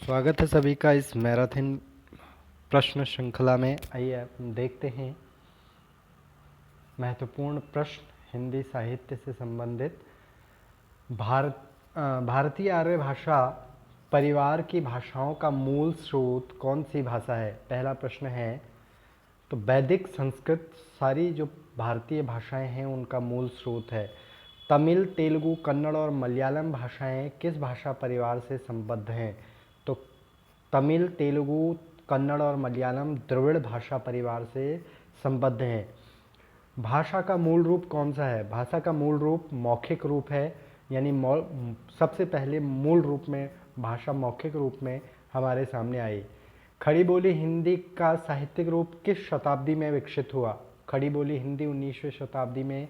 स्वागत है सभी का इस मैराथन प्रश्न श्रृंखला में। आइए हम देखते हैं महत्वपूर्ण प्रश्न हिंदी साहित्य से संबंधित। भारतीय आर्य भाषा परिवार की भाषाओं का मूल स्रोत कौन सी भाषा है? पहला प्रश्न है। तो वैदिक संस्कृत सारी जो भारतीय भाषाएं हैं उनका मूल स्रोत है। तमिल, तेलुगु, कन्नड़ और मलयालम भाषाएं किस भाषा परिवार से संबद्ध हैं? तो तमिल, तेलुगु, कन्नड़ और मलयालम द्रविड़ भाषा परिवार से संबद्ध हैं। भाषा का मूल रूप कौन सा है? भाषा का मूल रूप मौखिक रूप है, यानी सबसे पहले मूल रूप में भाषा मौखिक रूप में हमारे सामने आई। खड़ी बोली हिंदी का साहित्यिक रूप किस शताब्दी में विकसित हुआ? खड़ी बोली हिंदी 19वीं शताब्दी में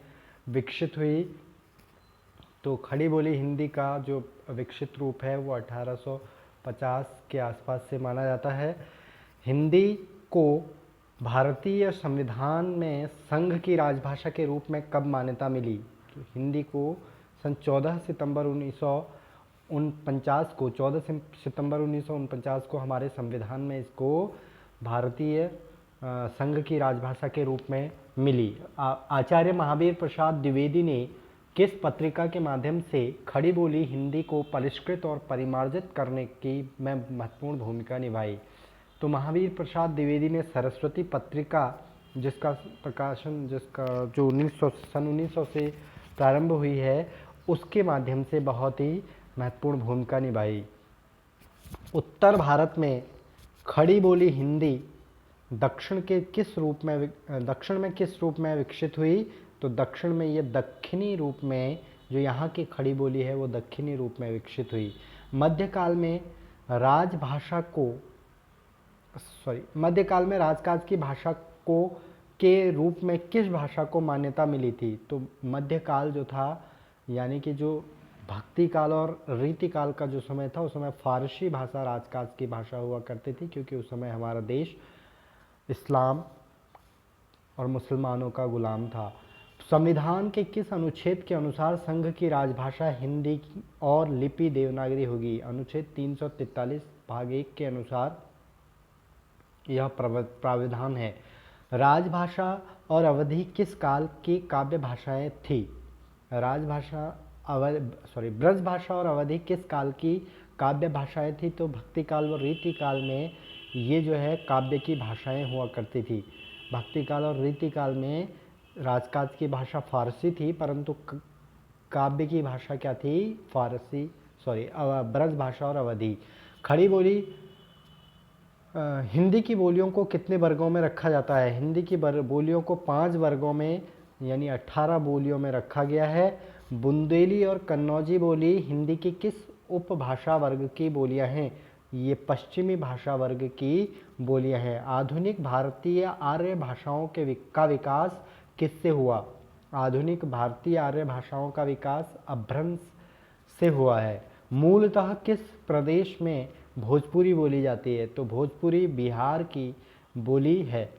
विकसित हुई। तो खड़ी बोली हिंदी का जो विकसित रूप है वो 1850 के आसपास से माना जाता है। हिंदी को भारतीय संविधान में संघ की राजभाषा के रूप में कब मान्यता मिली? तो हिंदी को सन 14 सितंबर 1949 को हमारे संविधान में इसको भारतीय संघ की राजभाषा के रूप में मिली। आचार्य महावीर प्रसाद द्विवेदी ने किस पत्रिका के माध्यम से खड़ी बोली हिंदी को परिष्कृत और परिमार्जित करने की में महत्वपूर्ण भूमिका निभाई? तो महावीर प्रसाद द्विवेदी ने सरस्वती पत्रिका जिसका जो 1900 से प्रारंभ हुई है उसके माध्यम से बहुत ही महत्वपूर्ण भूमिका निभाई। उत्तर भारत में खड़ी बोली हिंदी दक्षिण में किस रूप में विकसित हुई? तो दक्षिण में ये दक्षिणी रूप में, जो यहाँ की खड़ी बोली है वो दक्षिणी रूप में विकसित हुई। मध्यकाल में राजकाज की भाषा को के रूप में किस भाषा को मान्यता मिली थी? तो मध्यकाल जो था, यानी कि जो भक्ति काल और रीति काल का जो समय था, उस समय फारसी भाषा राजकाज की भाषा हुआ करती थी, क्योंकि उस समय हमारा देश इस्लाम और मुसलमानों का गुलाम था। संविधान के किस अनुच्छेद के अनुसार संघ की राजभाषा हिंदी और लिपि देवनागरी होगी? अनुच्छेद 343 भाग 1 के अनुसार यह प्राविधान है। राजभाषा और अवधि किस काल की काव्य भाषाएं थी? ब्रज भाषा और अवधि किस काल की काव्य भाषाएं थी? तो भक्ति काल और रीति काल में ये जो है काव्य की भाषाएं हुआ करती थी। भक्ति काल और रीति काल में राजकाज की भाषा फारसी थी, परंतु काव्य की भाषा क्या थी? ब्रज भाषा और अवधि। खड़ी बोली हिंदी की बोलियों को कितने वर्गों में रखा जाता है? हिंदी की बोलियों को 5 वर्गों में यानी 18 बोलियों में रखा गया है। बुंदेली और कन्नौजी बोली हिंदी की किस उपभाषा वर्ग की बोलियां हैं? ये पश्चिमी भाषा वर्ग की बोलियां हैं। आधुनिक भारतीय आर्य भाषाओं का विकास किससे हुआ? आधुनिक भारतीय आर्य भाषाओं का विकास अपभ्रंश से हुआ है। मूलतः किस प्रदेश में भोजपुरी बोली जाती है? तो भोजपुरी बिहार की बोली है।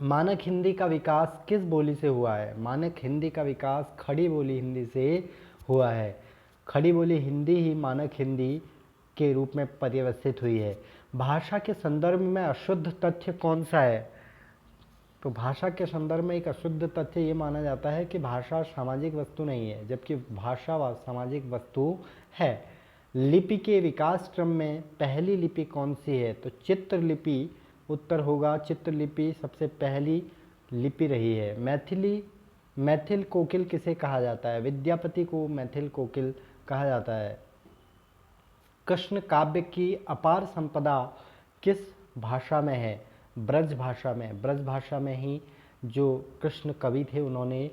मानक हिंदी का विकास किस बोली से हुआ है? मानक हिंदी का विकास खड़ी बोली हिंदी से हुआ है। खड़ी बोली हिंदी ही मानक हिंदी के रूप में परिवर्तित हुई है। भाषा के संदर्भ में अशुद्ध तथ्य कौन सा है? तो भाषा के संदर्भ में एक अशुद्ध तथ्य ये माना जाता है कि भाषा सामाजिक वस्तु नहीं है, जबकि भाषा सामाजिक वस्तु है। लिपि के विकास क्रम में पहली लिपि कौन सी है? तो चित्रलिपि उत्तर होगा। चित्रलिपि सबसे पहली लिपि रही है। मैथिल कोकिल किसे कहा जाता है? विद्यापति को मैथिल कोकिल कहा जाता है। कृष्ण काव्य की अपार संपदा किस भाषा में है? ब्रज भाषा में। ब्रज भाषा में ही जो कृष्ण कवि थे उन्होंने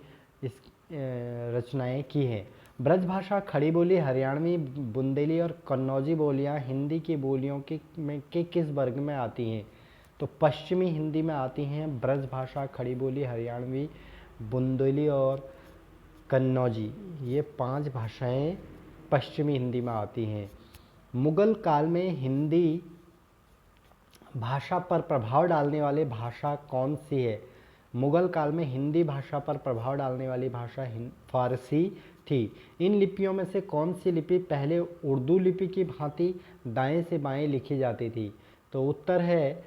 इस रचनाएं की हैं। ब्रज भाषा, खड़ी बोली, हरियाणवी, बुंदेली और कन्नौजी बोलियां हिंदी की बोलियों के किस वर्ग में आती हैं? तो पश्चिमी हिंदी में आती हैं। ब्रज भाषा, खड़ी बोली, हरियाणवी, बुंदेली और कन्नौजी, ये 5 भाषाएं पश्चिमी हिंदी में आती हैं। मुगल काल में हिंदी भाषा पर प्रभाव डालने वाली भाषा कौन सी है? मुगल काल में हिंदी भाषा पर प्रभाव डालने वाली भाषा फारसी, थी। इन लिपियों में से कौन सी लिपि पहले उर्दू लिपि की भांति दाएं से बाएं लिखी जाती थी? तो उत्तर है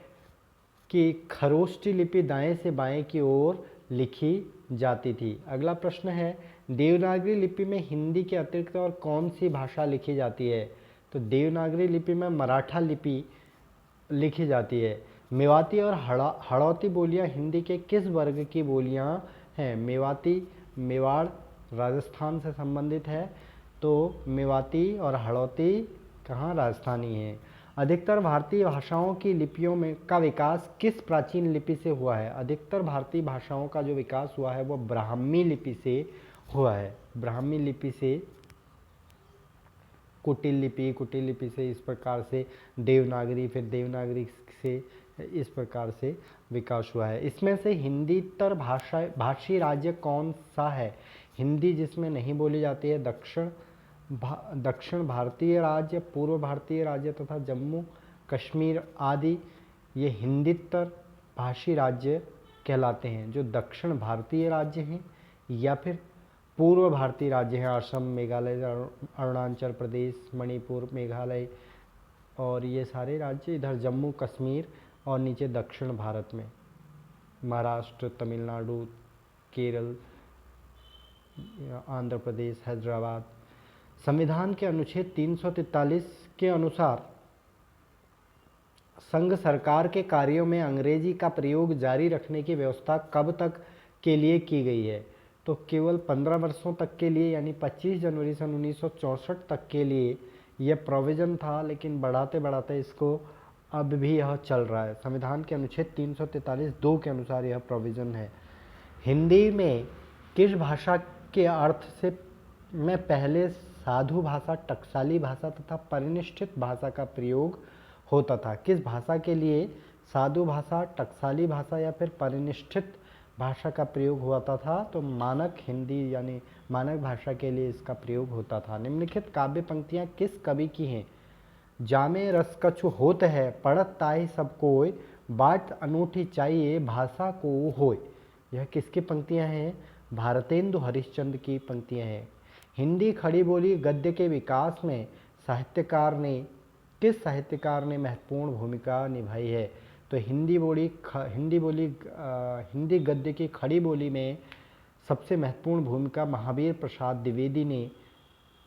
कि खरोष्टी लिपि दाएं से बाएं की ओर लिखी जाती थी। अगला प्रश्न है, देवनागरी लिपि में हिंदी के अतिरिक्त और कौन सी भाषा लिखी जाती है? तो देवनागरी लिपि में मराठा लिपि लिखी जाती है। मेवाती और हड़ौती बोलियां हिंदी के किस वर्ग की बोलियां हैं? मेवाती मेवाड़ राजस्थान से संबंधित है, तो मेवाती और हड़ौती कहाँ? राजस्थानी है। अधिकतर भारतीय भाषाओं की लिपियों में का विकास किस प्राचीन लिपि से हुआ है? अधिकतर भारतीय भाषाओं का जो विकास हुआ है वो ब्राह्मी लिपि से हुआ है। ब्राह्मी लिपि से कुटिल लिपि से इस प्रकार से देवनागरी, फिर देवनागरी से इस प्रकार से विकास हुआ है। इसमें से हिंदीतर भाषी राज्य कौन सा है? हिंदी जिसमें नहीं बोली जाती है दक्षिण भारतीय राज्य, पूर्व भारतीय राज्य तथा जम्मू कश्मीर आदि ये हिंदीतर भाषी राज्य कहलाते हैं। जो दक्षिण भारतीय राज्य हैं या फिर पूर्व भारतीय राज्य हैं, असम, मेघालय, अरुणाचल प्रदेश, मणिपुर, मेघालय और ये सारे राज्य इधर जम्मू कश्मीर और नीचे दक्षिण भारत में महाराष्ट्र, तमिलनाडु, केरल, आंध्र प्रदेश, हैदराबाद। संविधान के अनुच्छेद 343 के अनुसार संघ सरकार के कार्यों में अंग्रेजी का प्रयोग जारी रखने की व्यवस्था कब तक के लिए की गई है? तो केवल 15 वर्षों तक के लिए, यानी 25 जनवरी सन 1964 तक के लिए यह प्रोविज़न था, लेकिन बढ़ाते बढ़ाते इसको अब भी यह चल रहा है। संविधान के अनुच्छेद 343(2) के अनुसार यह प्रोविज़न है। हिंदी में किस भाषा के अर्थ से में पहले साधु भाषा, टकसाली भाषा तथा परिनिष्ठित भाषा का प्रयोग होता था? किस भाषा के लिए साधु भाषा, टकसाली भाषा या फिर परिनिष्ठित भाषा का प्रयोग होता था? तो मानक हिंदी यानी मानक भाषा के लिए इसका प्रयोग होता था। निम्नलिखित काव्य पंक्तियाँ किस कवि की हैं? जामे रस कछु होत है, पढ़त ताहि सब कोय, बाट अनूठी चाहिए भाषा को होय। यह किसकी पंक्तियाँ हैं? भारतेंदु हरिश्चंद्र की पंक्तियाँ हैं। हिंदी खड़ी बोली गद्य के विकास में किस साहित्यकार ने महत्वपूर्ण भूमिका निभाई है? तो हिंदी गद्य की खड़ी बोली में सबसे महत्वपूर्ण भूमिका महावीर प्रसाद द्विवेदी ने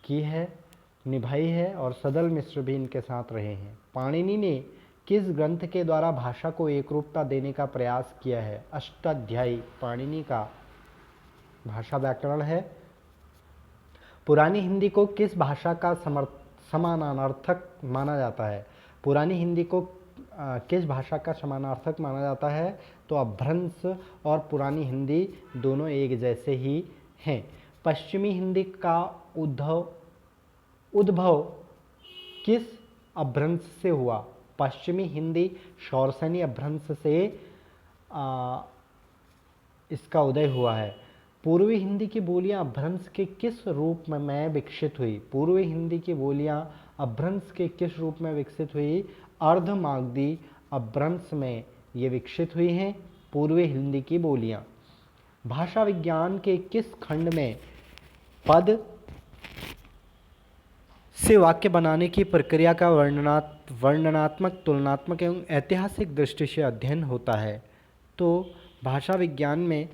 की है, निभाई है, और सदल मिश्र भी इनके साथ रहे हैं। पाणिनि ने किस ग्रंथ के द्वारा भाषा को एकरूपता देने का प्रयास किया है? अष्टाध्यायी पाणिनि का भाषा व्याकरण है। पुरानी हिंदी को किस भाषा का समानार्थक माना जाता है? पुरानी हिंदी को किस भाषा का समानार्थक माना जाता है? तो अपभ्रंश और पुरानी हिंदी दोनों एक जैसे ही हैं। पश्चिमी हिंदी का उद्भव किस अपभ्रंश से हुआ? पश्चिमी हिंदी शौरसेनी अपभ्रंश से इसका उदय हुआ है। पूर्वी हिंदी की बोलियां अपभ्रंश के किस रूप में विकसित हुई? पूर्वी हिंदी की बोलियां अपभ्रंश के किस रूप में विकसित हुई? अर्धमागधी अपभ्रंश में ये विकसित हुई हैं पूर्वी हिंदी की बोलियां। भाषा विज्ञान के किस खंड में पद से वाक्य बनाने की प्रक्रिया का वर्णनात्मक, तुलनात्मक एवं ऐतिहासिक दृष्टि से अध्ययन होता है? तो भाषा विज्ञान में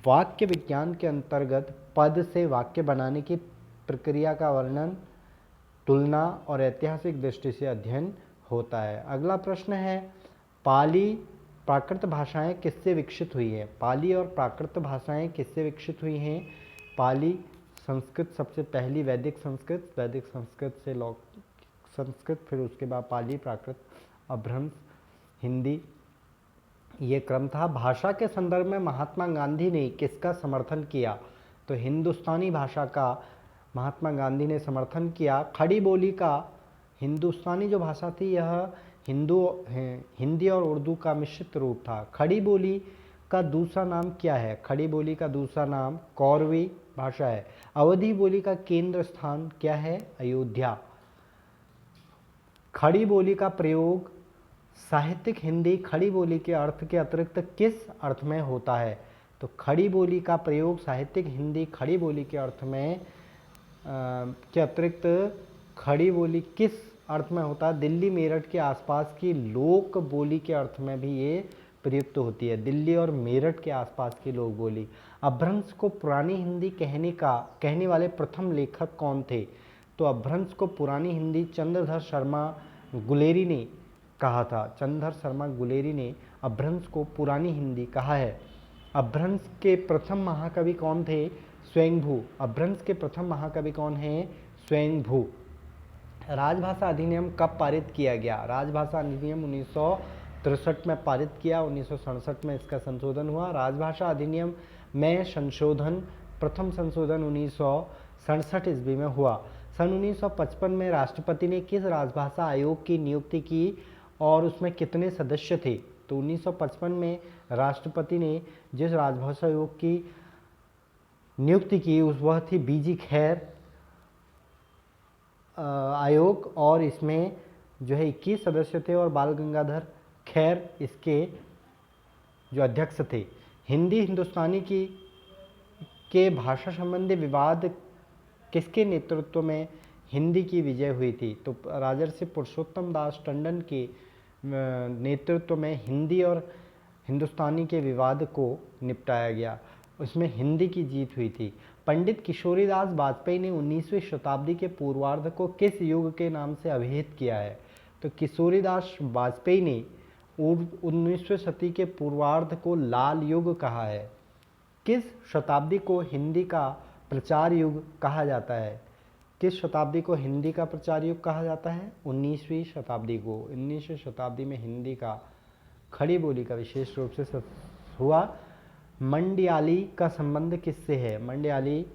वाक्य विज्ञान के अंतर्गत पद से वाक्य बनाने की प्रक्रिया का वर्णन, तुलना और ऐतिहासिक दृष्टि से अध्ययन होता है। अगला प्रश्न है, पाली प्राकृत भाषाएं किससे विकसित हुई है? पाली और प्राकृत भाषाएं किससे विकसित हुई हैं? पाली संस्कृत सबसे पहली, वैदिक संस्कृत से संस्कृत, फिर उसके बाद पाली, प्राकृत, अपभ्रंश, हिंदी, ये क्रम था। भाषा के संदर्भ में महात्मा गांधी ने किसका समर्थन किया? तो हिंदुस्तानी भाषा का महात्मा गांधी ने समर्थन किया। खड़ी बोली का, हिंदुस्तानी जो भाषा थी यह हिंदी और उर्दू का मिश्रित रूप था। खड़ी बोली का दूसरा नाम क्या है? खड़ी बोली का दूसरा नाम कौरवी भाषा है। अवधी बोली का केंद्र स्थान क्या है? अयोध्या। खड़ी बोली का प्रयोग साहित्यिक हिंदी खड़ी बोली के अर्थ के अतिरिक्त किस अर्थ में होता है? तो खड़ी बोली का प्रयोग साहित्यिक हिंदी खड़ी बोली के अर्थ में के अतिरिक्त खड़ी बोली किस अर्थ में होता है? दिल्ली मेरठ के आसपास की लोक बोली के अर्थ में भी ये प्रयुक्त होती है। दिल्ली और मेरठ के आसपास की लोक बोली। अपभ्रंश को पुरानी हिंदी कहने वाले प्रथम लेखक कौन थे? तो अपभ्रंश को पुरानी हिंदी चंद्रधर शर्मा गुलेरी ने कहा था। चंद्रधर शर्मा गुलेरी ने अपभ्रंश को पुरानी हिंदी कहा है। अपभ्रंश के प्रथम महाकवि कौन थे? स्वयंभू। अपभ्रंश के प्रथम महाकवि कौन हैं? स्वयंभू। राजभाषा अधिनियम कब पारित किया गया? राजभाषा अधिनियम 1963 में पारित किया। 1967 में इसका संशोधन हुआ। राजभाषा अधिनियम में संशोधन, प्रथम संशोधन 1967 ईस्वी में हुआ। सन 1955 में राष्ट्रपति ने किस राजभाषा आयोग की नियुक्ति की और उसमें कितने सदस्य थे? तो 1955 में राष्ट्रपति ने जिस राजभाषा आयोग की नियुक्ति की वह थी बीजी खैर आयोग, और इसमें जो है 21 सदस्य थे और बाल गंगाधर खैर इसके जो अध्यक्ष थे। हिंदी हिंदुस्तानी के भाषा संबंधी विवाद किसके नेतृत्व में हिंदी की विजय हुई थी? तो राजर्षि पुरुषोत्तम दास टंडन के नेतृत्व में हिंदी और हिंदुस्तानी के विवाद को निपटाया गया। उसमें हिंदी की जीत हुई थी। पंडित किशोरीदास वाजपेयी ने 19वीं शताब्दी के पूर्वार्ध को किस युग के नाम से अभिहित किया है? तो किशोरीदास वाजपेयी ने 19वीं शताब्दी के पूर्वार्ध को लाल युग कहा है। किस शताब्दी को हिंदी का प्रचार युग कहा जाता है? किस शताब्दी को हिंदी का प्रचार युग कहा जाता है? 19वीं शताब्दी को। 19वीं शताब्दी में हिंदी का खड़ी बोली का विशेष रूप से हुआ। मंडियाली का संबंध किससे है? मंडियाली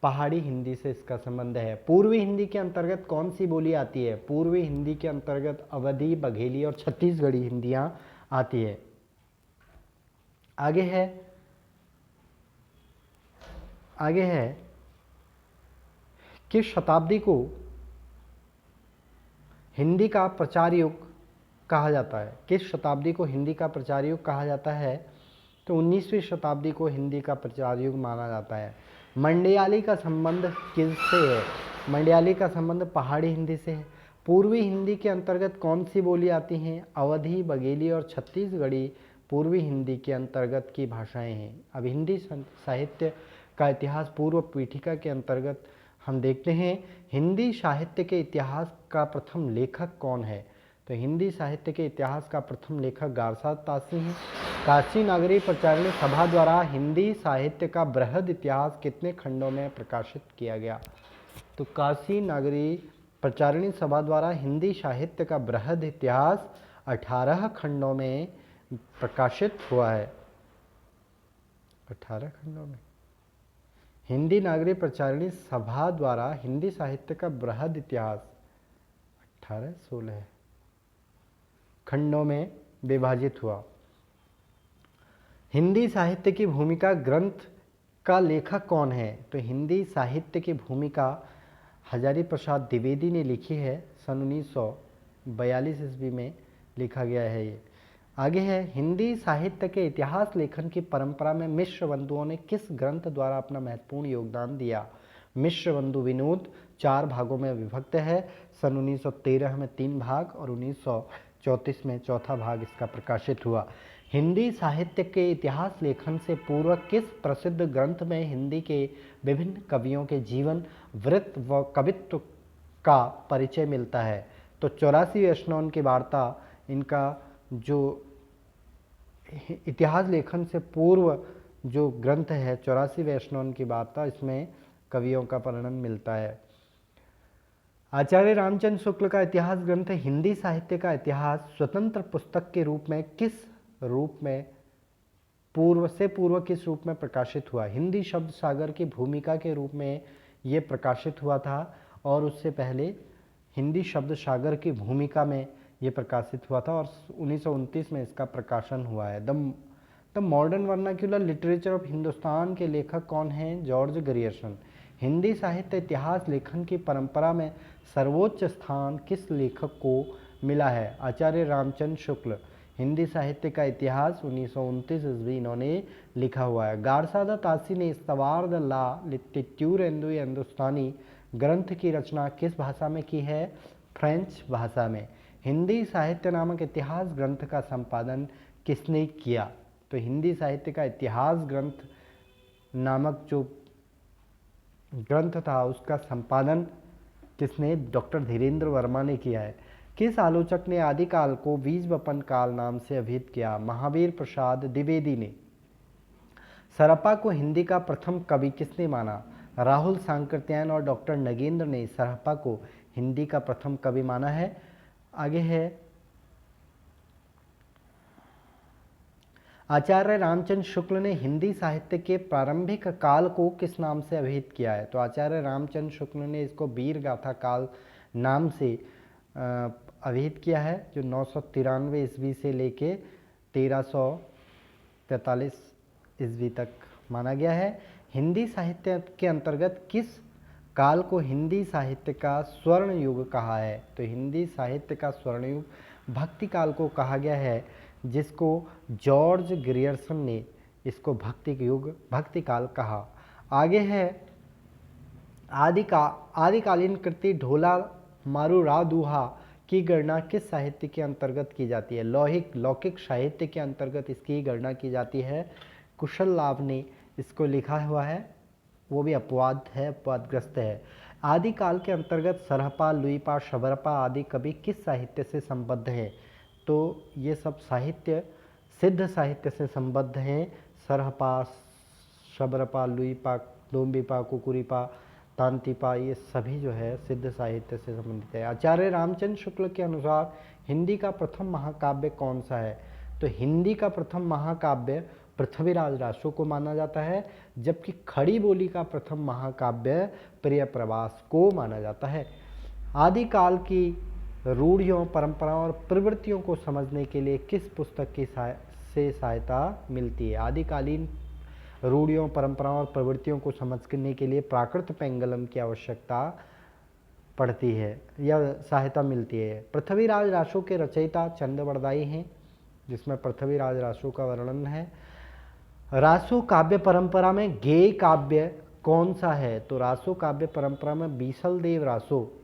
पहाड़ी हिंदी से इसका संबंध है। पूर्वी हिंदी के अंतर्गत कौन सी बोली आती है? पूर्वी हिंदी के अंतर्गत अवधी, बघेली और छत्तीसगढ़ी हिंदियां आती है। आगे है किस शताब्दी को हिंदी का प्रचार युग कहा जाता है? किस शताब्दी को हिंदी का प्रचार युग कहा जाता है? तो 19वीं शताब्दी को हिंदी का प्रचार युग माना जाता है। मंडियाली का संबंध किससे है? मंडियाली का संबंध पहाड़ी हिंदी से है। पूर्वी हिंदी के अंतर्गत कौन सी बोली आती हैं? अवधी, बघेली और छत्तीसगढ़ी पूर्वी हिंदी के अंतर्गत की भाषाएं हैं। अब हिंदी साहित्य का इतिहास पूर्व पीठिका के अंतर्गत हम देखते हैं। हिंदी साहित्य के इतिहास का प्रथम लेखक कौन है? तो हिंदी साहित्य के इतिहास का प्रथम लेखक गारसात तासी हैं। काशी नागरी प्रचारिणी सभा द्वारा हिंदी साहित्य का बृहद इतिहास कितने खंडों में प्रकाशित किया गया? तो काशी नागरी प्रचारिणी सभा द्वारा हिंदी साहित्य का बृहद इतिहास 18 खंडों में प्रकाशित हुआ है। 18 खंडों में। हिंदी नागरी प्रचारिणी सभा द्वारा हिंदी साहित्य का बृहद इतिहास 16 खंडों में विभाजित हुआ। हिंदी साहित्य की भूमिका ग्रंथ का लेखक कौन है? तो हिंदी साहित्य की भूमिका हजारी प्रसाद द्विवेदी ने लिखी है। सन 1942 ईस्वी में लिखा गया है ये। आगे है हिंदी साहित्य के इतिहास लेखन की परंपरा में मिश्र बंधुओं ने किस ग्रंथ द्वारा अपना महत्वपूर्ण योगदान दिया? मिश्र बंधु विनोद 4 भागों में विभक्त है। सन 1913 में 3 भाग और 1934 में चौथा भाग इसका प्रकाशित हुआ। हिंदी साहित्य के इतिहास लेखन से पूर्व किस प्रसिद्ध ग्रंथ में हिंदी के विभिन्न कवियों के जीवन, वृत्त व कवित्व का परिचय मिलता है? तो 84 स्नान की वार्ता इनका जो इतिहास लेखन से पूर्व जो ग्रंथ है 84 स्नान की वार्ता, इसमें कवियों का वर्णन मिलता है। आचार्य रामचंद्र शुक्ल का इतिहास ग्रंथ हिंदी साहित्य का इतिहास स्वतंत्र पुस्तक के रूप में किस रूप में पूर्व किस रूप में प्रकाशित हुआ? हिंदी शब्द सागर की भूमिका के रूप में ये प्रकाशित हुआ था और उससे पहले हिंदी शब्द सागर की भूमिका में ये प्रकाशित हुआ था और 1929 में इसका प्रकाशन हुआ है। The modern vernacular literature of Hindustan के लेखक कौन हैं? George Grierson. हिंदी साहित्य इतिहास लेखन की परंपरा में सर्वोच्च स्थान किस लेखक को मिला है? आचार्य रामचंद्र शुक्ल। हिंदी साहित्य का इतिहास 1929 ईस्वी इन्होंने लिखा हुआ है। गारसा द तासी ने इस्तवार द ला लिटरेचर हिंदुस्तानी ग्रंथ की रचना किस भाषा में की है? फ्रेंच भाषा में। हिंदी साहित्य नामक इतिहास ग्रंथ का संपादन किसने किया? तो हिंदी साहित्य का इतिहास ग्रंथ नामक जो ग्रंथ था उसका संपादन किसने? डॉक्टर धीरेन्द्र वर्मा ने किया है। किस आलोचक ने आदिकाल को बीज वपन काल नाम से अभिहित किया? महावीर प्रसाद द्विवेदी ने। सरपा को हिंदी का प्रथम कवि किसने माना? राहुल सांकृत्यायन और डॉक्टर नगेंद्र ने सरपा को हिंदी का प्रथम कवि माना है। आगे है आचार्य रामचंद्र शुक्ल ने हिंदी साहित्य के प्रारंभिक काल को किस नाम से अभिहित किया है? तो आचार्य रामचंद्र शुक्ल ने इसको वीर गाथा काल नाम से अभिहित किया है, जो 993 ईस्वी से लेके 1343 ईस्वी तक माना गया है। हिंदी साहित्य के अंतर्गत किस काल को हिंदी साहित्य का स्वर्ण युग कहा है? तो हिंदी साहित्य का स्वर्ण युग भक्ति काल को कहा गया है, जिसको जॉर्ज ग्रियर्सन ने इसको भक्ति युग भक्ति काल कहा। आगे है आदिकालीन कृति ढोला मारूरा दुहा की गणना किस साहित्य के अंतर्गत की जाती है? लौकिक साहित्य के अंतर्गत इसकी गणना की जाती है। कुशल लाभ ने इसको लिखा हुआ है, वो भी अपवादग्रस्त है। आदिकाल के अंतर्गत सरहपा, लुईपा, शबरपा आदि कवि किस साहित्य से संबद्ध हैं? तो ये सब साहित्य सिद्ध साहित्य से संबद्ध हैं। सरहपा, शबरपा, लुईपा, डोम्बिपा, कुकुरीपा, तांतिपा, ये सभी जो है सिद्ध साहित्य से संबंधित है। आचार्य रामचंद्र शुक्ल के अनुसार हिंदी का प्रथम महाकाव्य कौन सा है? तो हिंदी का प्रथम महाकाव्य पृथ्वीराज रासो को माना जाता है, जबकि खड़ी बोली का प्रथम महाकाव्य प्रियप्रवास को माना जाता है। आदिकाल की रूढ़ियों, परंपराओं और प्रवृत्तियों को समझने के लिए किस पुस्तक की से सहायता मिलती है? आदिकालीन रूढ़ियों, परंपराओं और प्रवृत्तियों को समझने के लिए प्राकृत पेंगलम की आवश्यकता पड़ती है या सहायता मिलती है। पृथ्वीराज रासो के रचयिता चंदवरदाई हैं, जिसमें पृथ्वीराज रासो का वर्णन है। रासो काव्य परंपरा में गेय काव्य कौन सा है? तो रासो काव्य परंपरा में बीसल देव रासो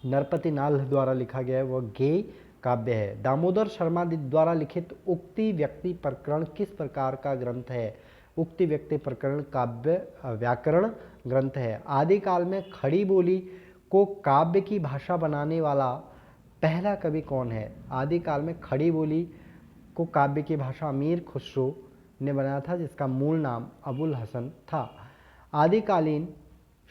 नरपति नाल द्वारा लिखा गया है, वह गेय काव्य है। दामोदर शर्मा द्वारा लिखित उक्ति व्यक्ति प्रकरण किस प्रकार का ग्रंथ है? उक्ति व्यक्ति प्रकरण काव्य व्याकरण ग्रंथ है। आदिकाल में खड़ी बोली को काव्य की भाषा बनाने वाला पहला कवि कौन है? आदिकाल में खड़ी बोली को काव्य की भाषा अमीर खुसरो ने बनाया था, जिसका मूल नाम अबुल हसन था। आदिकालीन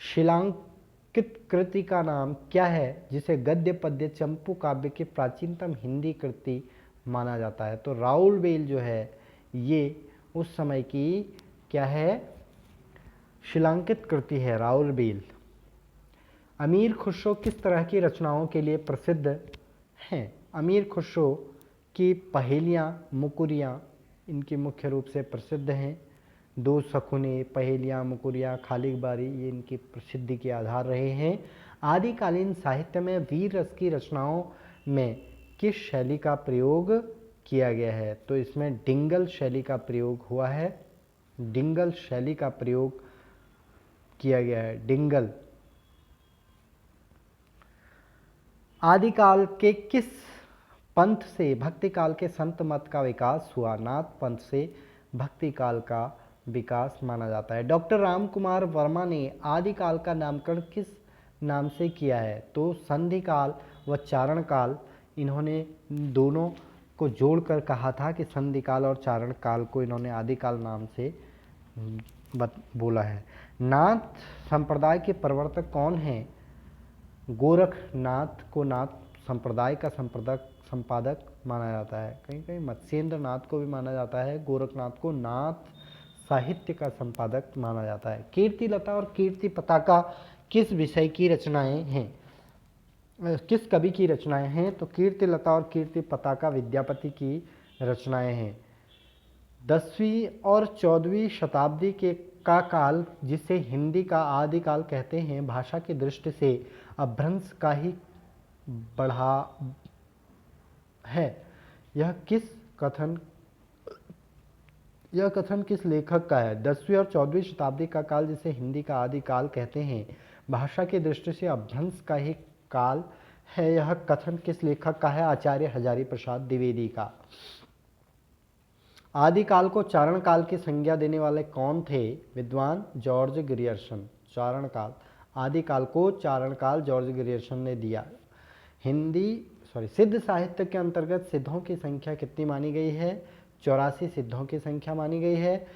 शिलांकित कृति का नाम क्या है, जिसे गद्य पद्य चंपू काव्य की प्राचीनतम हिंदी कृति माना जाता है? तो राउल बेल जो है ये उस समय की क्या है? शिलांकित कृति है राउल बेल। अमीर खुसरो किस तरह की रचनाओं के लिए प्रसिद्ध हैं? अमीर खुसरो की पहेलियाँ, मुकुरियाँ इनकी मुख्य रूप से प्रसिद्ध हैं। दो शकुने, पहेलियाँ, मुकुरियाँ, खालिक बारी ये इनकी प्रसिद्धि के आधार रहे हैं। आदिकालीन साहित्य में वीर रस की रचनाओं में किस शैली का प्रयोग किया गया है? तो इसमें डिंगल शैली का प्रयोग हुआ है। डिंगल शैली का प्रयोग किया गया है, डिंगल। आदिकाल के किस पंथ से भक्ति काल के संत मत का विकास हुआ? नाथ पंथ से भक्ति काल का विकास माना जाता है। डॉक्टर राम कुमार वर्मा ने आदिकाल का नामकरण किस नाम से किया है? तो संधि काल व चारण काल, इन्होंने दोनों को जोड़कर कहा था कि संधि काल और चारण काल को इन्होंने आदिकाल नाम से बोला है। नाथ संप्रदाय के प्रवर्तक कौन हैं? गोरखनाथ को नाथ संप्रदाय का संपादक माना जाता है। कहीं कहीं मत्स्येंद्र नाथ को भी माना जाता है। गोरखनाथ को नाथ साहित्य का संपादक माना जाता है। कीर्तिलता और कीर्ति पताका किस विषय की रचनाएं हैं? किस कवि की रचनाएं हैं? तो कीर्तिलता और कीर्ति पताका विद्यापति की रचनाएं हैं। 10वीं और 14वीं शताब्दी का काल, जिसे हिंदी का आदिकाल कहते हैं, भाषा की दृष्टि से अपभ्रंश का ही बढ़ा है, यह किस कथन यह कथन किस लेखक का है? 10वीं और 14वीं शताब्दी का काल, जिसे हिंदी का आदि काल कहते हैं, भाषा की दृष्टि से अपभ्रंश का ही काल है। यह कथन किस लेखक का है? आचार्य हजारी प्रसाद द्विवेदी का। आदिकाल को चारण काल की संज्ञा देने वाले कौन थे? विद्वान जॉर्ज ग्रियर्सन। चारण काल, आदिकाल को चारण काल जॉर्ज ग्रियर्सन ने दिया। सिद्ध साहित्य के अंतर्गत सिद्धों की संख्या कितनी मानी गई है? 84 सिद्धों की संख्या मानी गई है।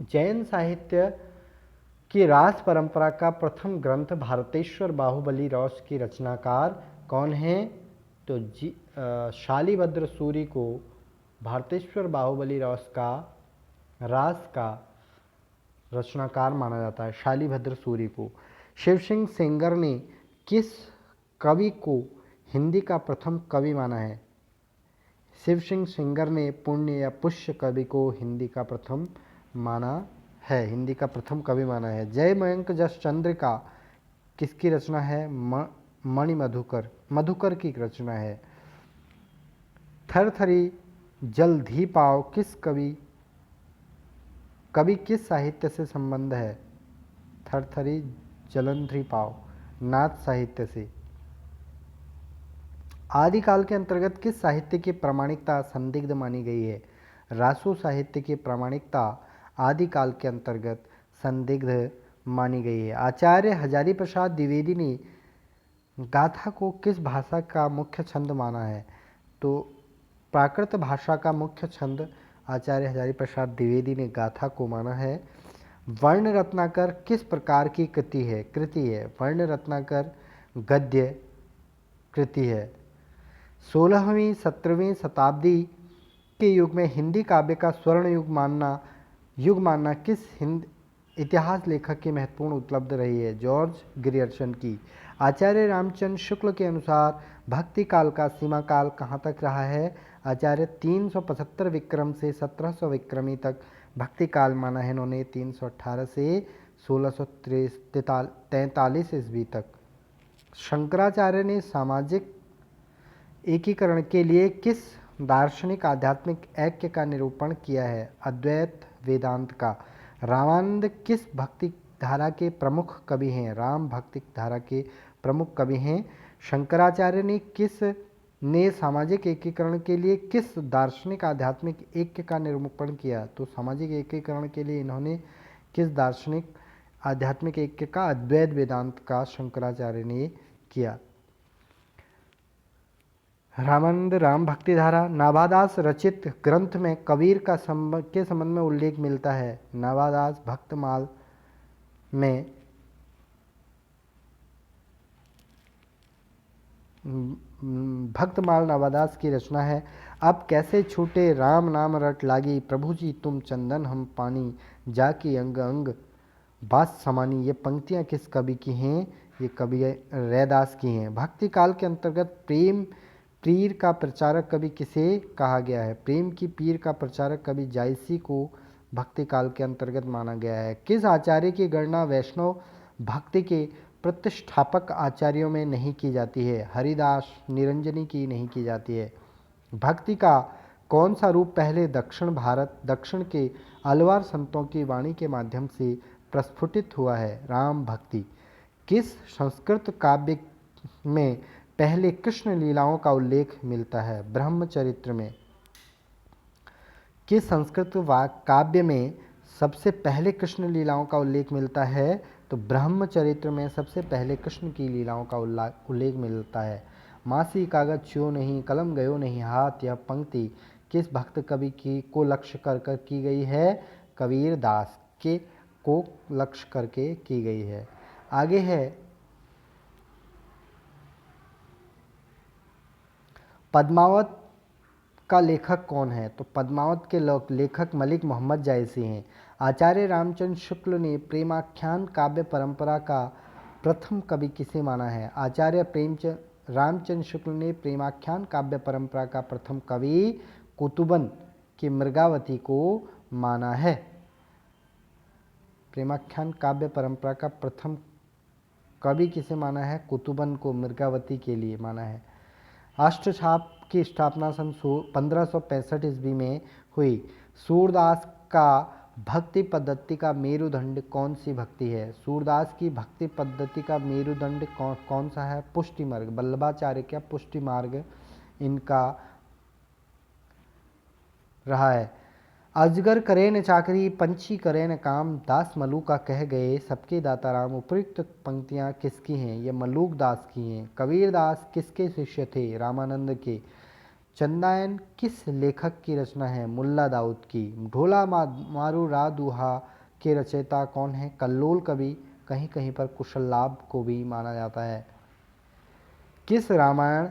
जैन साहित्य की रास परंपरा का प्रथम ग्रंथ भारतेश्वर बाहुबली रॉस की रचनाकार कौन है? तो शालिभद्र सूरि को भारतेश्वर बाहुबली रास का रचनाकार माना जाता है, शालिभद्र सूरि को। शिव सिंह सेंगर ने किस कवि को हिंदी का प्रथम कवि माना है? शिव सिंह सेंगर ने पुण्य या पुष्य कवि को हिंदी का प्रथम कवि माना है। जय मयंक जस चंद्रिका किसकी रचना है? मणि मधुकर की रचना है। थरथरी जलधि पाव किस कवि किस साहित्य से संबंध है? थरथरी जलंधि पाव नाथ साहित्य से। आदिकाल के अंतर्गत किस साहित्य की प्रामाणिकता संदिग्ध मानी गई है? रासो साहित्य की प्रामाणिकता आदिकाल के अंतर्गत संदिग्ध मानी गई है। आचार्य हजारी प्रसाद द्विवेदी ने गाथा को किस भाषा का मुख्य छंद माना है? तो प्राकृत भाषा का मुख्य छंद आचार्य हजारी प्रसाद द्विवेदी ने गाथा को माना है। वर्ण रत्नाकर किस प्रकार की कृति है? वर्ण रत्नाकर गद्य कृति है। 16वीं 17वीं शताब्दी के युग में हिंदी काव्य का स्वर्ण युग मानना किस इतिहास लेखक की महत्वपूर्ण उपलब्धि रही है? जॉर्ज ग्रियर्सन की। आचार्य रामचंद्र शुक्ल के अनुसार भक्ति काल का सीमा काल कहाँ तक रहा है? आचार्य 375 विक्रम से 1700 विक्रमी तक भक्ति काल माना है इन्होंने। 318 से 1643 ईस्वी तक। शंकराचार्य ने सामाजिक एकीकरण के लिए किस दार्शनिक आध्यात्मिक ऐक्य का निरूपण किया है? अद्वैत वेदांत का। रामानंद किस भक्ति धारा के प्रमुख कवि हैं? राम भक्ति धारा के प्रमुख कवि हैं। शंकराचार्य ने सामाजिक एकीकरण के लिए किस दार्शनिक आध्यात्मिक ऐक्य का निरूपण किया? तो सामाजिक एकीकरण के लिए इन्होंने किस दार्शनिक आध्यात्मिक ऐक्य का? अद्वैत वेदांत का शंकराचार्य ने किया। रामानंद राम भक्ति धारा। नाभादास रचित ग्रंथ में कबीर के संबंध में उल्लेख मिलता है? नाभादास भक्तमाल में भक्तमाल नाभादास की रचना है। अब कैसे छूटे राम नाम रट लागी, प्रभु जी तुम चंदन हम पानी, जाकी अंग अंग बात समानी। ये पंक्तियाँ किस कवि की हैं? ये कवि रैदास की हैं। भक्ति काल के अंतर्गत प्रेम पीर का प्रचारक कवि किसे कहा गया है? प्रेम की पीर का प्रचारक कवि जायसी को भक्ति काल के अंतर्गत माना गया है। किस आचार्य की गणना वैष्णव भक्ति के प्रतिष्ठापक आचार्यों में नहीं की जाती है? हरिदास निरंजनी की नहीं की जाती है। भक्ति का कौन सा रूप पहले दक्षिण के अलवार संतों की वाणी के माध्यम से प्रस्फुटित हुआ है? राम भक्ति। किस संस्कृत काव्य में पहले कृष्ण लीलाओं का उल्लेख मिलता है? ब्रह्मचरित्र में। किस संस्कृत काव्य में सबसे पहले कृष्ण लीलाओं का उल्लेख मिलता है? तो ब्रह्मचरित्र में सबसे पहले कृष्ण की लीलाओं का उल्लेख मिलता है। मासी कागज छुओ नहीं, कलम गयो नहीं हाथ, यह पंक्ति किस भक्त कवि को लक्ष्य कर की गई है? कबीर दास के को लक्ष्य करके की गई है। आगे है पद्मावत का लेखक कौन है? तो पद्मावत के लेखक मलिक मोहम्मद जायसी हैं। आचार्य रामचंद्र शुक्ल ने प्रेमाख्यान काव्य परंपरा का प्रथम कवि किसे माना है? आचार्य रामचंद्र शुक्ल ने प्रेमाख्यान काव्य परंपरा का प्रथम कवि कुतुबन की मृगावती को माना है। प्रेमाख्यान काव्य परंपरा का प्रथम कवि किसे माना है? कुतुबन को मृगावती के लिए माना है। अष्टछाप की स्थापना सन 1565 ईस्वी में हुई। सूरदास का भक्ति पद्धति का मेरुदंड कौन सी भक्ति है? सूरदास की भक्ति पद्धति का मेरुदंड कौन सा है? पुष्टि मार्ग। वल्लभाचार्य का पुष्टि मार्ग इनका रहा है। अजगर करे न चाकरी, पंछी करे न काम, दास मलूक का कह गए सबके दाता राम। उपयुक्त पंक्तियाँ किसकी हैं? ये मलूक दास की हैं। कबीर दास किसके शिष्य थे? रामानंद के। चंदायन किस लेखक की रचना है? मुल्ला दाऊद की। ढोला मारू रा दुहा के रचयिता कौन है? कल्लोल कवि। कहीं कहीं पर कुशललाभ को भी माना जाता है। किस रामायण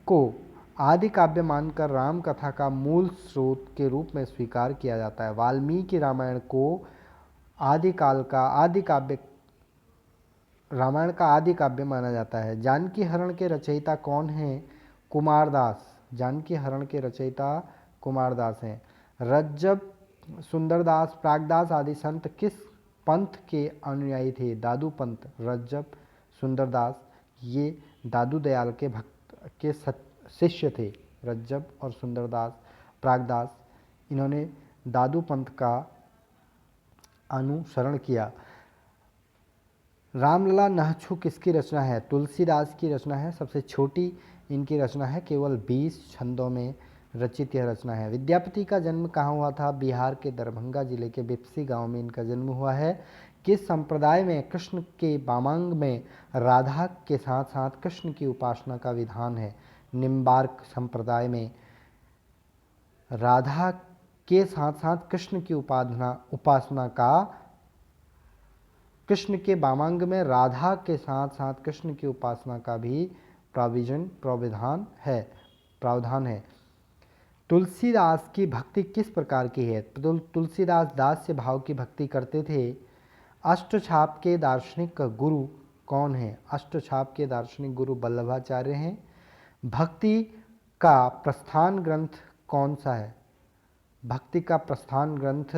को आदि काव्य मानकर राम कथा का मूल स्रोत के रूप में स्वीकार किया जाता है? वाल्मीकि रामायण को आदिकाल का आदि काव्य रामायण का आदि काव्य माना जाता है। जानकी हरण के रचयिता कौन हैं? कुमारदास। जानकी हरण के रचयिता कुमारदास हैं। रज्जब, सुंदरदास, प्रागदास आदि संत किस पंथ के अनुयायी थे? दादू पंथ। रज्जब, सुंदरदास ये दादू दयाल के भक्त के शिष्य थे। रज्जब और सुंदरदास, प्रागदास इन्होंने दादू पंथ का अनुसरण किया। रामलला नहछु किसकी रचना है? तुलसीदास की रचना है। सबसे छोटी इनकी रचना है, केवल 20 छंदों में रचित यह रचना है। विद्यापति का जन्म कहाँ हुआ था? बिहार के दरभंगा जिले के बिपसी गांव में इनका जन्म हुआ है। किस संप्रदाय में कृष्ण के वामांग में राधा के साथ साथ कृष्ण की उपासना का विधान है? निम्बार्क संप्रदाय में राधा के साथ साथ कृष्ण की उपासना का कृष्ण के वामांग में राधा के साथ साथ कृष्ण की उपासना का भी प्रावधान है। तुलसीदास की भक्ति किस प्रकार की है? तुलसीदास दास्य भाव की भक्ति करते थे। अष्टछाप के दार्शनिक गुरु कौन है? अष्टछाप के दार्शनिक गुरु वल्लभाचार्य हैं। भक्ति का प्रस्थान ग्रंथ कौन सा है? भक्ति का प्रस्थान ग्रंथ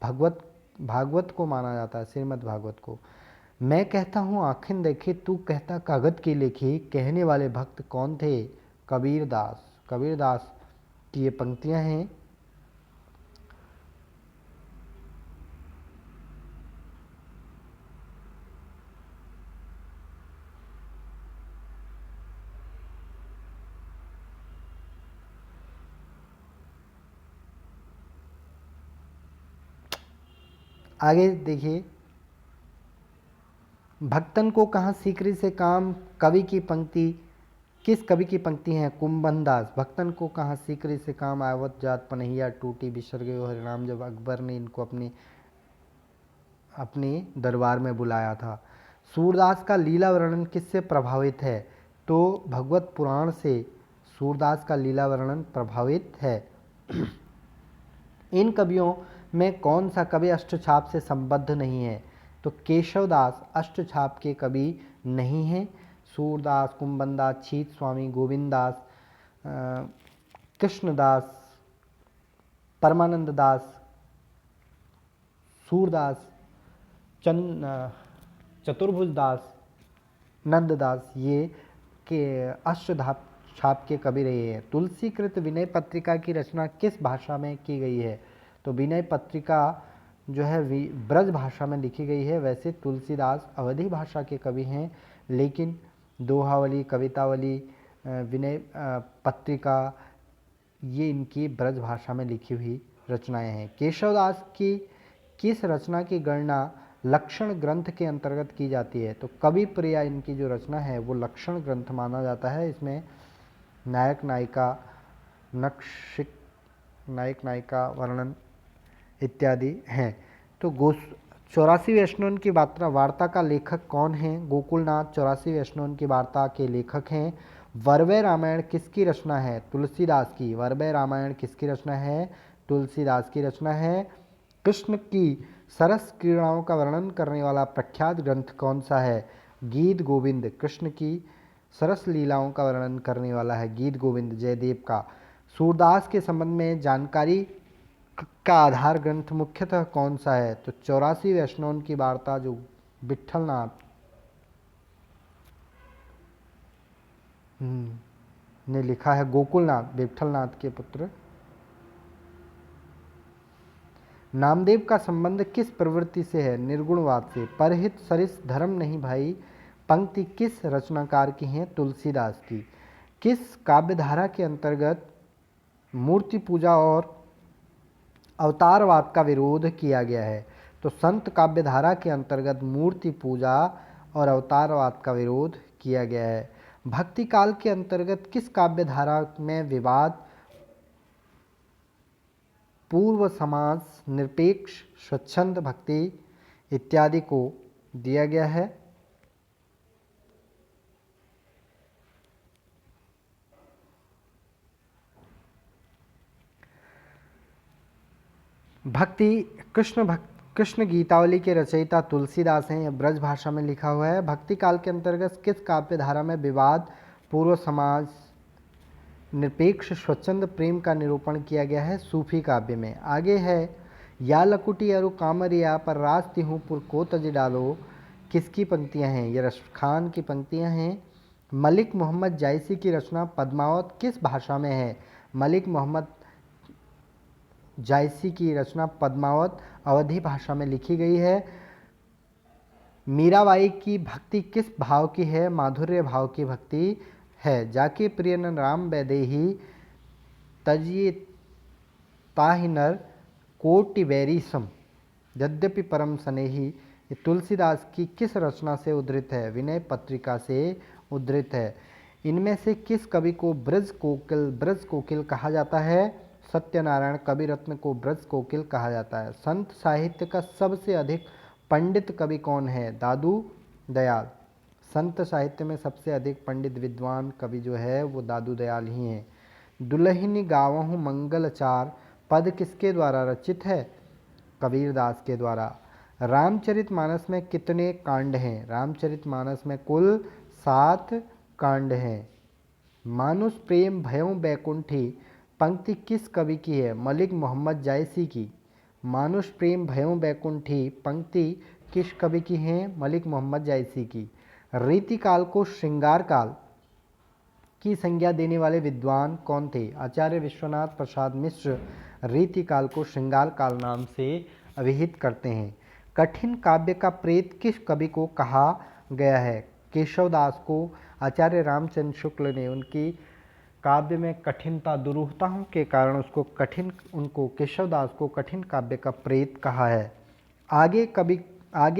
भागवत को माना जाता है, श्रीमद् भागवत को। मैं कहता हूँ आँखें देखे, तू कहता कागज की लेखी, कहने वाले भक्त कौन थे? कबीरदास। कबीरदास की ये पंक्तियाँ हैं। आगे देखिए, भक्तन को कहाँ सीकरी से काम, कवि की पंक्ति किस कवि की पंक्ति है? कुंभनदास। भक्तन को कहाँ सीकरी से काम, आवत जात पनहिया टूटी, बिसर गए हरिनाम। जब अकबर ने इनको अपने दरबार में बुलाया था। सूरदास का लीला वर्णन किससे प्रभावित है? तो भगवत पुराण से सूरदास का लीला वर्णन प्रभावित है। इन कवियों में कौन सा कवि अष्टछाप से संबद्ध नहीं है? तो केशवदास अष्टछाप के कवि नहीं हैं। सूरदास, कुंभनदास, छीत स्वामी, गोविंददास, कृष्णदास, परमानंद दास, सूरदास, चतुर्भुज दास, नंददास ये के अष्टछाप के कवि रहे हैं। तुलसीकृत विनय पत्रिका की रचना किस भाषा में की गई है? तो विनय पत्रिका जो है ब्रज भाषा में लिखी गई है। वैसे तुलसीदास अवधी भाषा के कवि हैं, लेकिन दोहावली, कवितावली, विनय पत्रिका ये इनकी ब्रज भाषा में लिखी हुई रचनाएं हैं। केशवदास की किस रचना की गणना लक्षण ग्रंथ के अंतर्गत की जाती है? तो कवि प्रिया इनकी जो रचना है वो लक्षण ग्रंथ माना जाता है। इसमें नायक नायिका वर्णन इत्यादि हैं। तो 84 वैष्णवन की वार्ता का लेखक कौन है? गोकुलनाथ 84 वैष्णवन की वार्ता के लेखक हैं। वरवै रामायण किसकी रचना है? तुलसीदास की। वरवै रामायण किसकी रचना है? तुलसीदास की रचना है। कृष्ण की सरस क्रीड़ाओं का वर्णन करने वाला प्रख्यात ग्रंथ कौन सा है? गीत गोविंद। कृष्ण की सरस लीलाओं का वर्णन करने वाला है गीत गोविंद जयदेव का। सूरदास के संबंध में जानकारी का आधार ग्रंथ मुख्यतः कौन सा है? तो 84 वैष्णवन की वार्ता जो विठलनाथ ने लिखा है, गोकुलनाथ विठलनाथ के पुत्र। नामदेव का संबंध किस प्रवृत्ति से है? निर्गुणवाद से। परहित सरिस धर्म नहीं भाई पंक्ति किस रचनाकार की है? तुलसीदास की। किस काव्यधारा के अंतर्गत मूर्ति पूजा और अवतारवाद का विरोध किया गया है? तो संत काव्यधारा के अंतर्गत मूर्ति पूजा और अवतारवाद का विरोध किया गया है। भक्ति काल के अंतर्गत किस काव्यधारा में विवाद, पूर्व समाज, निरपेक्ष, स्वच्छंद भक्ति इत्यादि को दिया गया है? कृष्ण गीतावली के रचयिता तुलसीदास हैं। यह ब्रज भाषा में लिखा हुआ है। भक्ति काल के अंतर्गत किस काव्य धारा में विवाद, पूर्व समाज, निरपेक्ष, स्वच्छंद प्रेम का निरूपण किया गया है? सूफी काव्य में। आगे है, या लकुटी अरु कामरिया पर रास्ती हूँ पुर को तज डालो, किसकी पंक्तियाँ हैं? ये रशीद खान की पंक्तियाँ हैं। मलिक मोहम्मद जायसी की रचना पद्मावत किस भाषा में है? मलिक मोहम्मद जायसी की रचना पद्मावत अवधी भाषा में लिखी गई है। मीराबाई की भक्ति किस भाव की है? माधुर्य भाव की भक्ति है। जाके प्रिय नर राम वैदेही तजिए ताहि नर कोटि बैरी सम यद्यपि परम स्नेही, ये तुलसीदास की किस रचना से उद्धृत है? विनय पत्रिका से उद्धृत है। इनमें से किस कवि को ब्रज कोकिल कहा जाता है? सत्यनारायण कवि रत्न को ब्रज कोकिल कहा जाता है। संत साहित्य का सबसे अधिक पंडित कवि कौन है? दादू दयाल। संत साहित्य में सबसे अधिक पंडित विद्वान कवि जो है वो दादू दयाल ही हैं। दुल्हनी गावहु मंगलचार पद किसके द्वारा रचित है? कबीरदास के द्वारा। रामचरितमानस में कितने कांड हैं? रामचरितमानस में कुल 7 कांड हैं। मानुष प्रेम भयों बैकुंठी पंक्ति किस कवि की है? मलिक मोहम्मद जायसी की। मानुष प्रेम भयों बैकुंठी पंक्ति किस कवि की है? मलिक मोहम्मद जायसी की। रीतिकाल को श्रृंगार काल की संज्ञा देने वाले विद्वान कौन थे? आचार्य विश्वनाथ प्रसाद मिश्र रीतिकाल को श्रृंगार काल नाम से अभिहित करते हैं। कठिन काव्य का प्रेत किस कवि को कहा गया है? केशवदास को। आचार्य रामचंद्र शुक्ल ने उनकी काव्य में कठिनता, दुरूहताओं के कारण उनको केशवदास को कठिन काव्य का प्रेत कहा है। आगे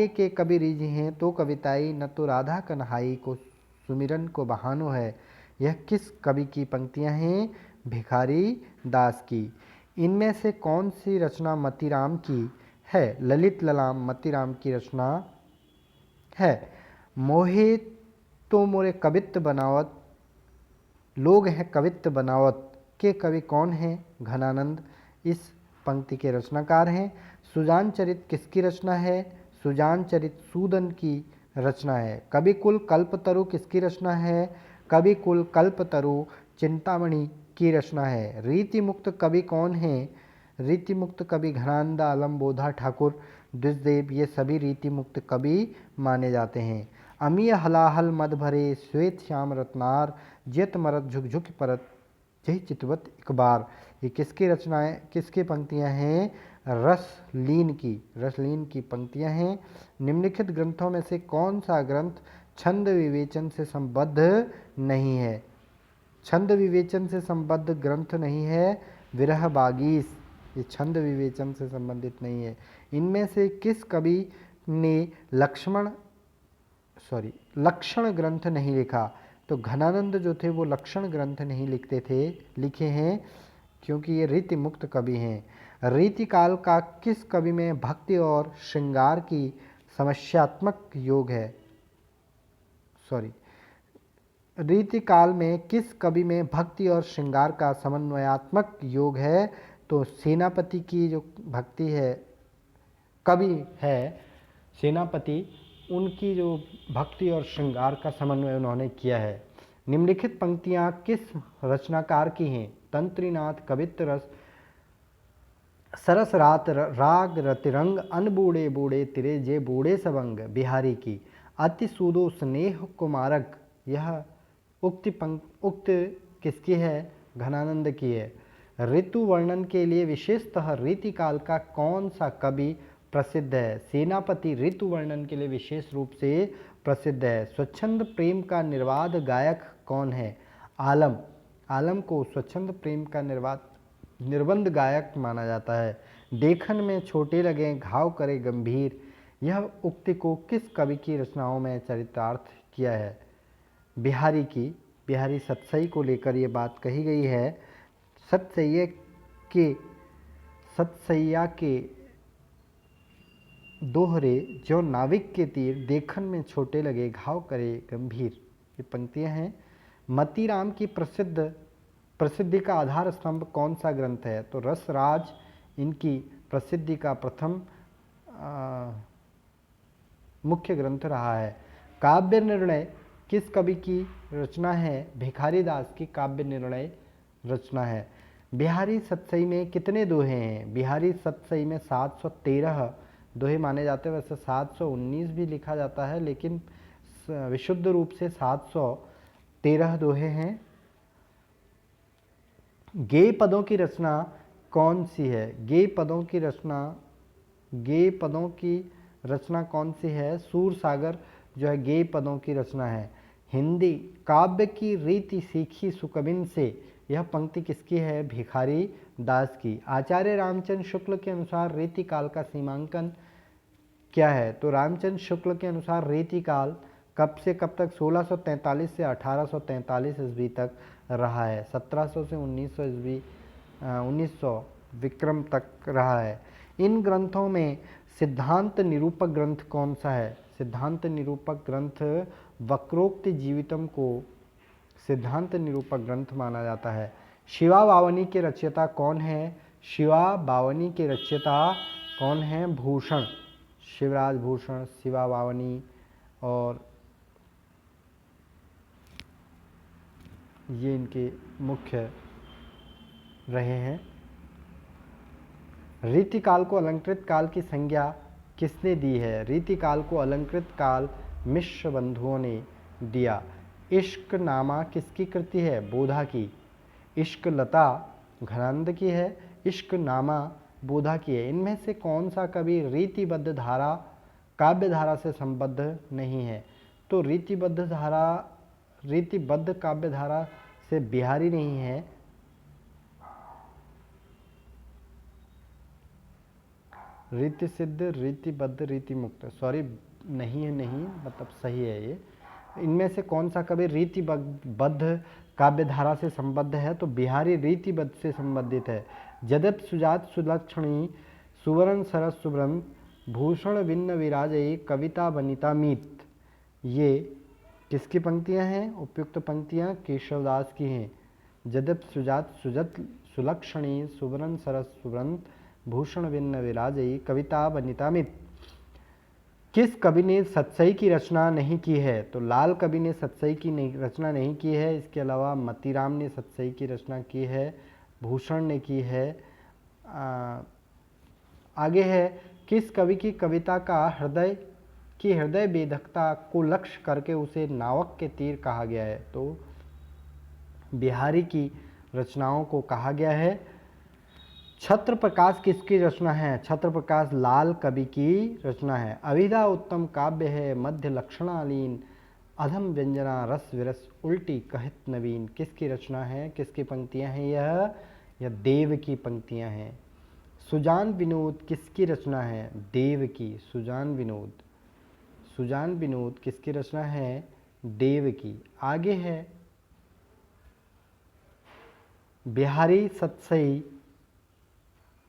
के कवि रीझ हैं तो कविताई न तो राधा कन्हाई को सुमिरन को बहानो है। यह किस कवि की पंक्तियां हैं? भिखारी दास की। इनमें से कौन सी रचना मतीराम की है? ललित ललाम मतीराम की रचना है। मोहे तो मोरे कवित्व बनावत, लोग हैं कवित्व बनावत के कवि कौन हैं? घनानंद इस पंक्ति के रचनाकार हैं। सुजान चरित किसकी रचना है? सुजान चरित सूदन की रचना है। कवि कुल कल्पतरु किसकी रचना है? कवि कुल कल्पतरु चिंतामणि की रचना है। रीति मुक्त कवि कौन है? रीति मुक्त कवि घनानंद, आलमबोधा ठाकुर, द्विजदेव, ये सभी रीति मुक्त कवि माने जाते हैं। अमीय हलाहल मद भरे श्वेत श्याम रत्नार, जेत मरत झुक झुक परत जय चितवत इकबार, ये किसकी रचनाएं, किसकी पंक्तियां हैं? रसलीन की पंक्तियां हैं। निम्नलिखित ग्रंथों में से कौन सा ग्रंथ छंद विवेचन से संबद्ध नहीं है? छंद विवेचन से संबद्ध ग्रंथ नहीं है विरह बागीस, ये छंद विवेचन से संबंधित नहीं है। इनमें से किस कवि ने लक्षण ग्रंथ नहीं लिखा? तो घनानंद जो थे वो लक्षण ग्रंथ नहीं लिखे हैं क्योंकि ये रीति मुक्त कवि हैं। रीतिकाल का किस कवि में भक्ति और श्रृंगार की समस्यात्मक योग है? रीतिकाल में किस कवि में भक्ति और श्रृंगार का समन्वयात्मक योग है? तो सेनापति की जो भक्ति है, कवि है सेनापति, उनकी जो भक्ति और श्रृंगार का समन्वय उन्होंने किया है। निम्नलिखित पंक्तियां किस रचनाकार की हैं? तंत्रीनाथ कवित्त रस सरस रात राग रतिरंग अन बूढ़े बूढ़े तिरे जे बूढ़े सबंग, बिहारी की। अति सूदो स्नेह कुमारक, यह उक्त किसकी है? घनानंद की है। ऋतु वर्णन के लिए विशेषतः रीतिकाल का कौन सा कवि प्रसिद्ध है? सेनापति ऋतु वर्णन के लिए विशेष रूप से प्रसिद्ध है। स्वच्छंद प्रेम का निर्वाद गायक कौन है? आलम। आलम को स्वच्छंद प्रेम का निर्बंध गायक माना जाता है। देखन में छोटे लगे घाव करे गंभीर, यह उक्ति को किस कवि की रचनाओं में चरितार्थ किया है? बिहारी की। बिहारी सतसई को लेकर ये बात कही गई है। सतसैया के दोहरे जो नाविक के तीर, देखन में छोटे लगे घाव करे गंभीर, ये पंक्तियां हैं। मतीराम की प्रसिद्धि का आधार स्तंभ कौन सा ग्रंथ है? तो रसराज इनकी प्रसिद्धि का प्रथम मुख्य ग्रंथ रहा है। काव्य निर्णय किस कवि की रचना है? भिखारी दास की काव्य निर्णय रचना है। बिहारी सतसई में कितने दोहे हैं? बिहारी सतसई में 713 दोहे माने जाते हैं। वैसे 719 भी लिखा जाता है, लेकिन विशुद्ध रूप से 713 दोहे हैं। गेय पदों की रचना कौन सी है? गेय पदों की रचना कौन सी है? सूरसागर जो है गेय पदों की रचना है। हिंदी काव्य की रीति सीखी सुकविन से, यह पंक्ति किसकी है? भिखारी दास की। आचार्य रामचंद्र शुक्ल के अनुसार रीतिकाल का सीमांकन क्या है? तो रामचंद्र शुक्ल के अनुसार रीतिकाल कब से कब तक? 1643 से 1843 ईस्वी तक रहा है। 1700 से 1900 ईस्वी 1900 विक्रम तक रहा है। इन ग्रंथों में सिद्धांत निरूपक ग्रंथ कौन सा है? सिद्धांत निरूपक ग्रंथ वक्रोक्ति जीवितम को सिद्धांत निरूपक ग्रंथ माना जाता है। शिवा बावनी के रचयिता कौन है? शिवा बावनी के रचयिता कौन है? भूषण, शिवराज भूषण, शिवा बावनी, और ये इनके मुख्य रहे हैं। रीतिकाल को अलंकृत काल की संज्ञा किसने दी है? रीतिकाल को अलंकृत काल मिश्र बंधुओं ने दिया। इश्क नामा किसकी कृति है? बोधा की। इश्क लता घनानंद की है। इश्क नामा बोधा की है। इनमें से कौन सा कवि रीतिबद्ध धारा काव्य धारा से संबद्ध नहीं है? तो रीतिबद्ध काव्य धारा से बिहारी नहीं है। रीति सिद्ध, रीतिबद्ध, रीति मुक्त, सॉरी नहीं है, नहीं मतलब सही है ये। इनमें से कौन सा कवि रीतिबद्ध काव्य धारा से संबद्ध है? तो बिहारी रीतिबद्ध से संबंधित है। जदप सुजात सुलक्षणी सुवर्ण सरस सुब्रम भूषण भिन्न विराजयी कविता वनिता मीत, ये किसकी पंक्तियां हैं? उपयुक्त पंक्तियां केशवदास की हैं। जदप सुजात सुलक्षणी सुवर्ण सरस सुब्रम भूषण भिन्न विराजयी कविता वनितामित। किस कवि ने सतसई की रचना नहीं की है? तो लाल कवि ने सतसई की रचना नहीं की है। इसके अलावा मतीराम ने सतसई की रचना की है, भूषण ने की है। आगे है, किस कवि की कविता का हृदय वेधकता को लक्ष्य करके उसे नावक के तीर कहा गया है? तो बिहारी की रचनाओं को कहा गया है। छत्र प्रकाश किसकी रचना है? छत्र प्रकाश लाल कवि की रचना है। अभिधा उत्तम काव्य है मध्य लक्षणालीन अधम व्यंजना रस विरस उल्टी कहत नवीन, किसकी रचना है? किसकी पंक्तियां हैं? यह देव की पंक्तियां हैं। सुजान विनोद किसकी रचना है? देव की। सुजान विनोद किसकी रचना है? देव की। आगे है, बिहारी सतसई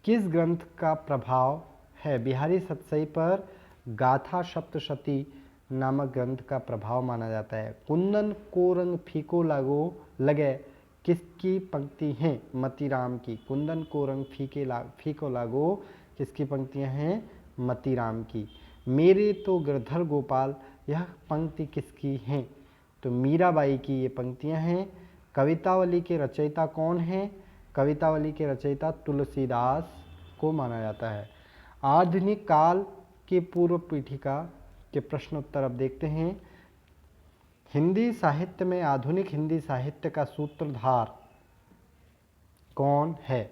किस ग्रंथ का प्रभाव है? बिहारी सतसई पर गाथा सप्तशती नामक ग्रंथ का प्रभाव माना जाता है। कुंदन को रंग फीको लगे किसकी पंक्ति हैं? मतीराम की। कुंदन को रंग फीको लागो किसकी पंक्तियां हैं? मतीराम की। मेरे तो गिरधर गोपाल, यह पंक्ति किसकी हैं? तो मीराबाई की ये पंक्तियां हैं। कवितावली के रचयिता कौन हैं? कवितावली के रचयिता तुलसीदास को माना जाता है। आधुनिक काल के पूर्व पीठिका के प्रश्न उत्तर अब देखते हैं। हिंदी साहित्य में आधुनिक हिंदी साहित्य का सूत्रधार कौन है?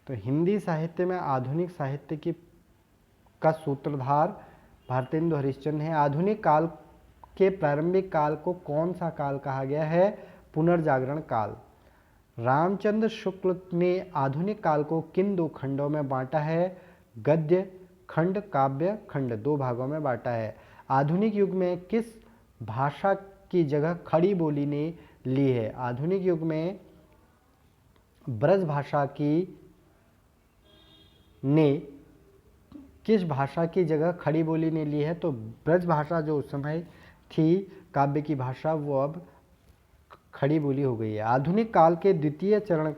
तो हिंदी साहित्य में आधुनिक साहित्य की का सूत्रधार भारतेंदु हरिश्चंद्र है। आधुनिक काल के प्रारंभिक काल को कौन सा काल कहा गया है? पुनर्जागरण काल। रामचंद्र शुक्ल ने आधुनिक काल को किन दो खंडों में बांटा है? गद्य खंड, काव्य खंड, दो भागों में बांटा है। आधुनिक युग में किस भाषा की जगह खड़ी बोली ने ली है? आधुनिक युग में ब्रज भाषा ने किस भाषा की जगह खड़ी बोली ने ली है? तो ब्रज भाषा जो उस समय थी काव्य की भाषा, वो अब खड़ी बोली हो गई है। आधुनिक काल के द्वितीय चरण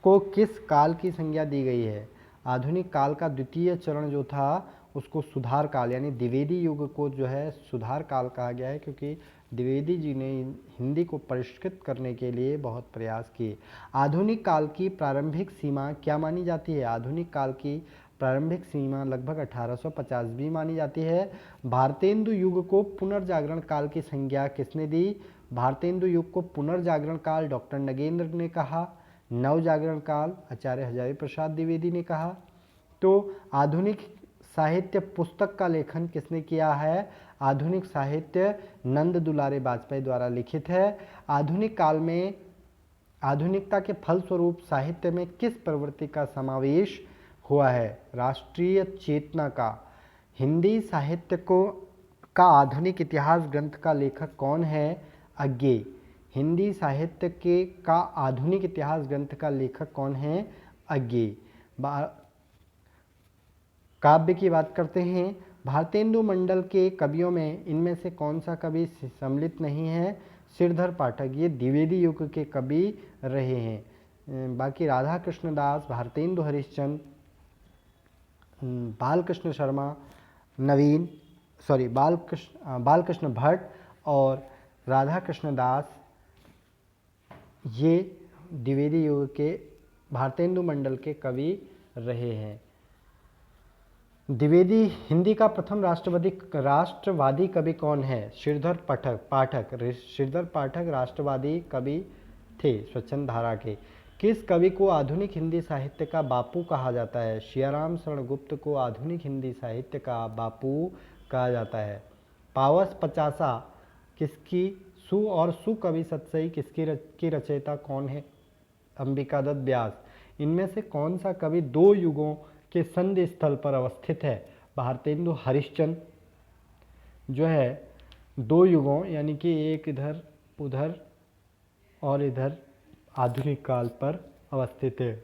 को किस काल की संज्ञा दी गई है? आधुनिक काल का द्वितीय चरण जो था उसको सुधार काल यानी द्विवेदी युग को जो है सुधार काल कहा गया है, क्योंकि द्विवेदी जी ने हिंदी को परिष्कृत करने के लिए बहुत प्रयास किए। आधुनिक काल की प्रारंभिक सीमा क्या मानी जाती है? आधुनिक काल की प्रारंभिक सीमा लगभग 1850 भी मानी जाती है। भारतेंदु युग को पुनर्जागरण काल की संज्ञा किसने दी? भारतेंदु युग को पुनर्जागरण काल डॉक्टर नगेंद्र ने कहा। नवजागरण काल आचार्य हजारी प्रसाद द्विवेदी ने कहा। तो आधुनिक साहित्य पुस्तक का लेखन किसने किया है? आधुनिक साहित्य नंद दुलारे वाजपेयी द्वारा लिखित है। आधुनिक काल में आधुनिकता के फलस्वरूप साहित्य में किस प्रवृत्ति का समावेश हुआ है? राष्ट्रीय चेतना का। हिंदी साहित्य का आधुनिक इतिहास ग्रंथ का लेखक कौन है? अज्ञेय। हिंदी साहित्य का आधुनिक इतिहास ग्रंथ का लेखक कौन है? अज्ञेय। काव्य की बात करते हैं। भारतेंदु मंडल के कवियों में इनमें से कौन सा कवि सम्मिलित नहीं है? श्रीधर पाठक, ये द्विवेदी युग के कवि रहे हैं। बाकी राधा कृष्ण दास, भारतेंदु हरिश्चंद्र, बालकृष्ण शर्मा, बालकृष्ण भट्ट और राधा कृष्ण दास, ये द्विवेदी युग के भारतेंदु मंडल के कवि रहे हैं। द्विवेदी हिंदी का प्रथम राष्ट्रवादी कवि कौन है? श्रीधर पाठक। श्रीधर पाठक राष्ट्रवादी कवि थे स्वच्छंद धारा के। किस कवि को आधुनिक हिंदी साहित्य का बापू कहा जाता है? सियाराम शरण गुप्त को आधुनिक हिंदी साहित्य का बापू कहा जाता है। पावस पचासा किसकी सु कवि सतसई किसकी रचयिता कौन है? अंबिका दत्त व्यास। इनमें से कौन सा कवि दो युगों के संधि स्थल पर अवस्थित है? भारतेंदु हरिश्चंद्र जो है दो युगों यानी कि एक इधर उधर और इधर आधुनिक काल पर अवस्थित है।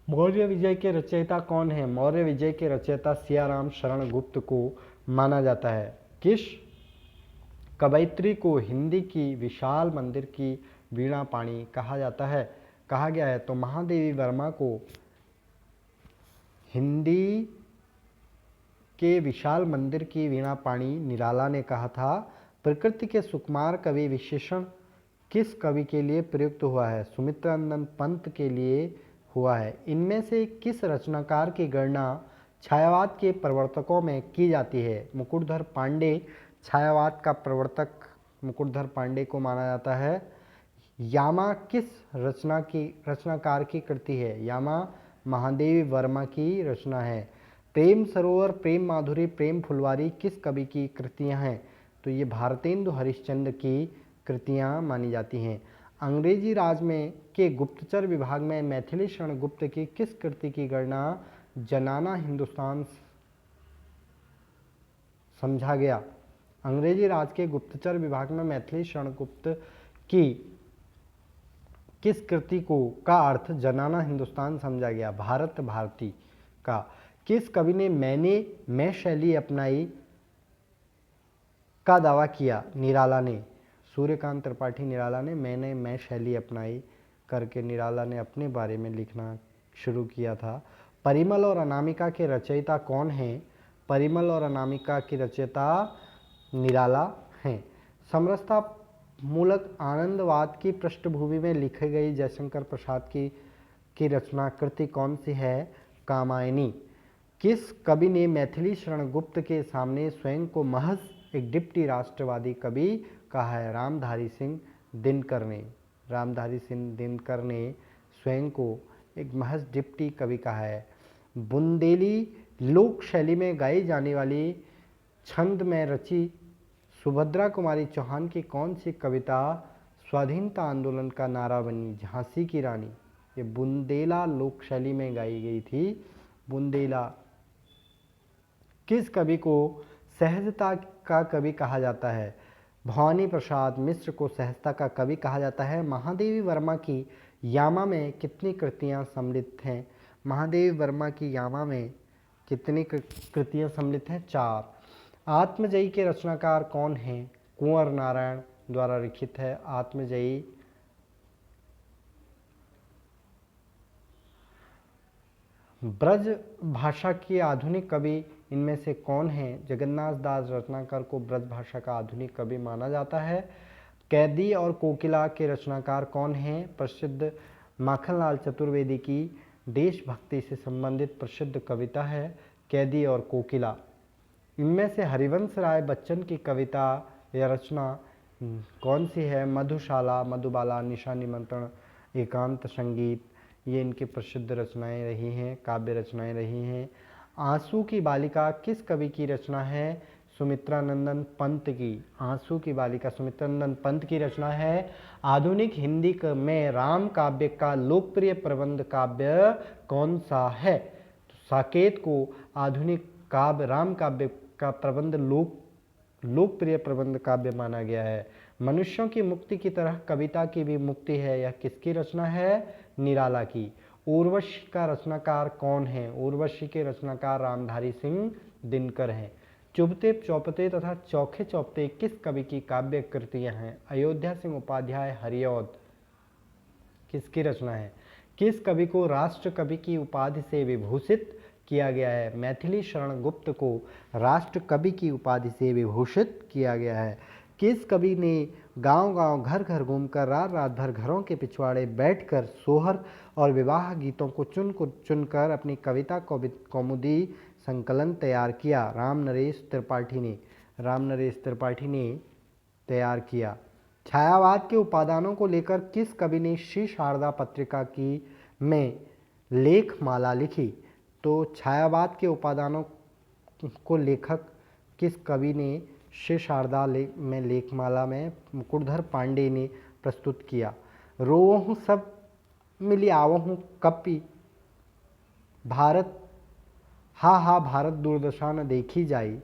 मौर्य विजय के रचयिता कौन है? मौर्य विजय के रचयिता सियाराम शरण गुप्त को माना जाता है। किस कवयित्री को हिंदी की विशाल मंदिर की वीणा पाणी कहा गया है? तो महादेवी वर्मा को हिंदी के विशाल मंदिर की वीणा पाणी निराला ने कहा था। प्रकृति के सुकुमार कवि विशेषण किस कवि के लिए प्रयुक्त हुआ है? सुमित्रानंद पंत के लिए हुआ है। इनमें से किस रचनाकार की गणना छायावाद के प्रवर्तकों में की जाती है? मुकुटधर पांडे छायावाद का प्रवर्तक मुकुटधर पांडे को माना जाता है। यामा किस रचनाकार की कृति है? यामा महादेवी वर्मा की रचना है। प्रेम सरोवर, प्रेम माधुरी, प्रेम फुलवारी किस कवि की कृतियां हैं? तो ये भारतेंदु हरिश्चंद्र की कृतियां मानी जाती हैं। अंग्रेजी राज में के गुप्तचर विभाग में मैथिली शरण गुप्त की किस कृति की गणना जनाना हिंदुस्तान समझा गया? अंग्रेजी राज के गुप्तचर विभाग में मैथिली शरण गुप्त की किस कृति का अर्थ जनाना हिंदुस्तान समझा गया? भारत भारती का। किस कवि ने मैं शैली अपनाई का दावा किया? निराला ने। सूर्यकांत त्रिपाठी निराला ने मैं शैली अपनाई करके निराला ने अपने बारे में लिखना शुरू किया था। परिमल और अनामिका के रचयिता कौन हैं? परिमल और अनामिका की रचयिता निराला हैं। समरसता मूलक आनंदवाद की पृष्ठभूमि में लिखी गई जयशंकर प्रसाद की रचना कृति कौन सी है? कामायनी। किस कवि ने मैथिली शरण गुप्त के सामने स्वयं को महज एक डिप्टी राष्ट्रवादी कवि कहा है? रामधारी सिंह दिनकर ने। रामधारी सिंह दिनकर ने स्वयं को एक महज डिप्टी कवि कहा है। बुंदेली लोक शैली में गाई जाने वाली छंद में रची सुभद्रा कुमारी चौहान की कौन सी कविता स्वाधीनता आंदोलन का नारा बनी? झांसी की रानी। ये बुंदेला लोक शैली में गाई गई थी। बुंदेला। किस कवि को सहजता का कवि कहा जाता है? भवानी प्रसाद मिश्र को सहजता का कवि कहा जाता है। महादेवी वर्मा की यामा में कितनी कृतियां सम्मिलित हैं? महादेवी वर्मा की यामा में कितनी कृतियां सम्मिलित हैं? 4। आत्मजयी के रचनाकार कौन हैं? कुंवर नारायण द्वारा लिखित है आत्मजयी। ब्रज भाषा की आधुनिक कवि इनमें से कौन है? जगन्नाथ दास रत्नाकर को ब्रज भाषा का आधुनिक कवि माना जाता है। कैदी और कोकिला के रचनाकार कौन हैं? प्रसिद्ध माखनलाल चतुर्वेदी की देशभक्ति से संबंधित प्रसिद्ध कविता है कैदी और कोकिला। इनमें से हरिवंश राय बच्चन की कविता या रचना कौन सी है? मधुशाला, मधुबाला, निशा निमंत्रण, एकांत संगीत। ये इनकी प्रसिद्ध रचनाएं रही हैं, काव्य रचनाएं रही हैं। आंसू की बालिका किस कवि की रचना है? सुमित्रानंदन पंत की। आंसू की बालिका सुमित्रानंदन पंत की रचना है। आधुनिक हिंदी में राम काव्य का लोकप्रिय प्रबंध काव्य कौन सा है? तो साकेत को आधुनिक काव्य राम काव्य का प्रबंध लोकप्रिय प्रबंध काव्य माना गया है। मनुष्यों की मुक्ति की तरह कविता की भी मुक्ति है, यह किसकी रचना है? निराला की। उर्वशी का रचनाकार कौन है? उर्वशी के रचनाकार रामधारी सिंह दिनकर हैं। चुभते चौपते तथा चौखे चौपते किस कवि की काव्य कृतियां हैं? अयोध्या सिंह उपाध्याय हरिऔध किसकी रचना है? किस कवि को राष्ट्र कवि की उपाधि से विभूषित किया गया है? मैथिली शरण गुप्त को राष्ट्र कवि की उपाधि से विभूषित किया गया है। किस कवि ने गांव-गांव घर-घर घूमकर रात-रात भर घरों के पिछवाड़े बैठकर सोहर और विवाह गीतों को चुनकर अपनी कविता कौमुदी संकलन तैयार किया? रामनरेश त्रिपाठी ने तैयार किया। छायावाद के उपादानों को लेकर किस कवि ने श्री शारदा पत्रिका की में लेखमाला लिखी? तो छायावाद के उपादानों को लेखक किस कवि ने श्री शारदा में लेखमाला में मुकुटधर पांडे ने प्रस्तुत किया। रोवहूँ सब मिली आवहूँ कपि भारत, हा हा भारत दुर्दशा न देखी जाई।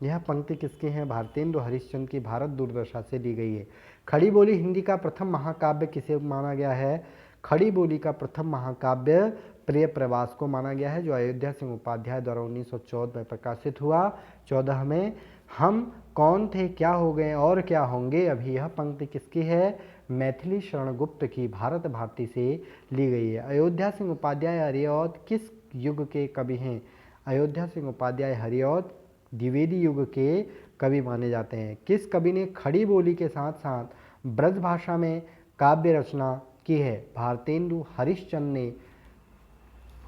यह पंक्ति किसकी है? भारतेंदु हरिश्चंद्र की भारत दुर्दशा से ली गई है। खड़ी बोली हिंदी का प्रथम महाकाव्य किसे माना गया है? खड़ी बोली का प्रथम महाकाव्य प्रिय प्रवास को माना गया है, जो अयोध्या सिंह उपाध्याय द्वारा 1914 में प्रकाशित हुआ। 14 में हम कौन थे, क्या हो गए और क्या होंगे अभी, यह पंक्ति किसकी है? मैथिली शरण गुप्त की भारत भारती से ली गई है। अयोध्या सिंह उपाध्याय हरिऔध किस युग के कवि हैं? अयोध्या सिंह उपाध्याय हरिऔध द्विवेदी युग के कवि माने जाते हैं। किस कवि ने खड़ी बोली के साथ साथ ब्रज भाषा में काव्य रचना की है? भारतेंदु हरिश्चंद्र ने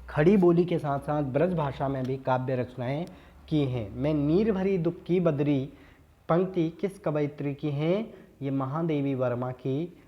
खड़ी बोली के साथ साथ ब्रज भाषा में भी काव्य रचनाएं की हैं। मैं नीर भरी दुख की बदरी पंक्ति किस कवयित्री की हैं? ये महादेवी वर्मा की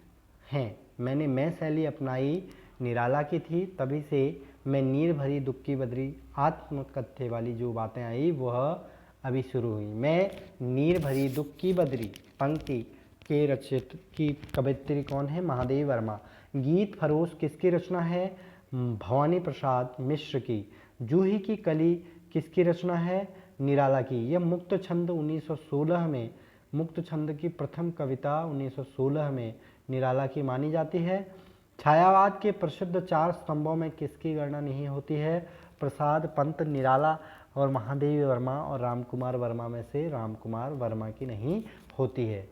हैं। मैंने मैं शैली अपनाई निराला की थी, तभी से मैं नीर भरी दुख की बदरी आत्मकथ्य वाली जो बातें आई वह अभी शुरू हुई। मैं नीर भरी दुख की बदरी पंक्ति के रचित की कवयित्री कौन है? महादेवी वर्मा। गीत फरोश किसकी रचना है? भवानी प्रसाद मिश्र की। जूही की कली किसकी रचना है? निराला की। यह मुक्त छंद 1916 में, मुक्त छंद की प्रथम कविता 1916 में निराला की मानी जाती है। छायावाद के प्रसिद्ध 4 स्तंभों में किसकी गणना नहीं होती है? प्रसाद, पंत, निराला और महादेवी वर्मा, और रामकुमार वर्मा में से रामकुमार वर्मा की नहीं होती है।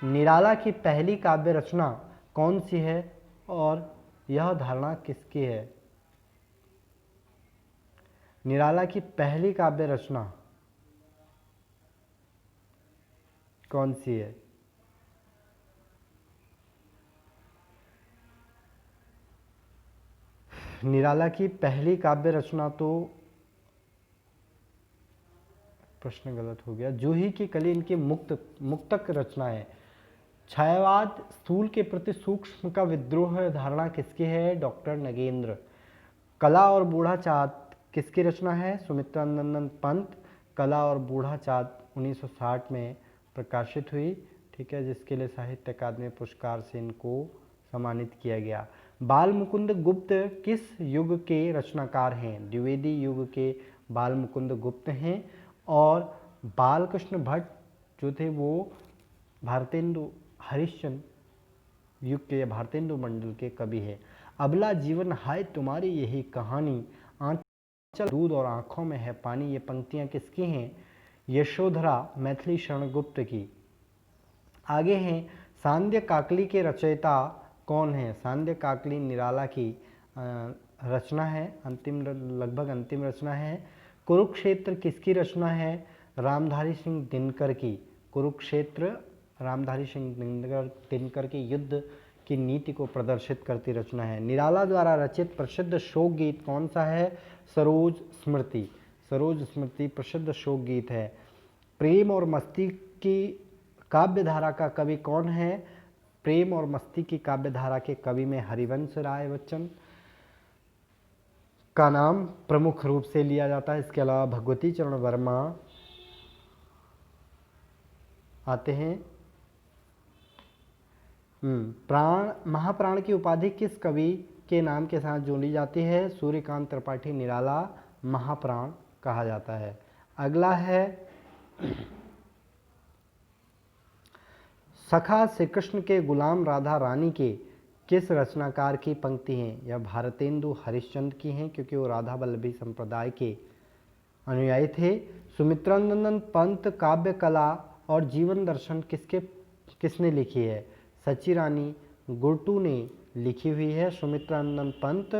निराला की पहली काव्य रचना कौन सी है और यह धारणा किसकी है? निराला की पहली काव्य रचना कौन सी है? निराला की पहली काव्य रचना तो प्रश्न गलत हो गया। जूही की कली इनकी मुक्तक रचना है। छायावाद स्थूल के प्रति सूक्ष्म का विद्रोह धारणा किसकी है? डॉक्टर नगेंद्र। कला और बूढ़ा चाँद किसकी रचना है? सुमित्रा नंदन पंत। कला और बूढ़ा चाँद 1960 में प्रकाशित हुई, ठीक है, जिसके लिए साहित्य अकादमी पुरस्कार से इनको सम्मानित किया गया। बाल मुकुंद गुप्त किस युग के रचनाकार हैं? द्विवेदी युग के बाल मुकुंद गुप्त हैं। और बालकृष्ण भट्ट जो थे वो भारतेंदु हरिश्चंद्र युग के, भारतेंदु मंडल के कवि है। अबला जीवन हाय तुम्हारी यही कहानी, आंचल दूध और आंखों में है पानी, ये पंक्तियां किसकी हैं? यशोधरा मैथिली शरण गुप्त की। आगे हैं सांध्य काकली के रचयिता कौन है? सांध्य काकली निराला की रचना है, लगभग अंतिम रचना है। कुरुक्षेत्र किसकी रचना है? रामधारी सिंह दिनकर की। कुरुक्षेत्र रामधारी सिंह दिनकर की युद्ध की नीति को प्रदर्शित करती रचना है। निराला द्वारा रचित प्रसिद्ध शोक गीत कौन सा है? सरोज स्मृति। सरोज स्मृति प्रसिद्ध शोक गीत है। प्रेम और मस्ती की काव्यधारा का कवि कौन है? प्रेम और मस्ती की काव्यधारा के कवि में हरिवंश राय बच्चन का नाम प्रमुख रूप से लिया जाता है। इसके अलावा भगवती चरण वर्मा आते हैं। महाप्राण की उपाधि किस कवि के नाम के साथ जोड़ी जाती है? सूर्यकांत त्रिपाठी निराला महाप्राण कहा जाता है। अगला है सखा श्री कृष्ण के गुलाम राधा रानी के किस रचनाकार की पंक्ति हैं? यह भारतेंदु हरिश्चंद्र की हैं, क्योंकि वो राधा वल्लभी संप्रदाय के अनुयायी थे। सुमित्रा नंदन पंत काव्य कला और जीवन दर्शन किसने लिखी है? सची रानी गुरटू ने लिखी हुई है। सुमित्रा नंदन पंत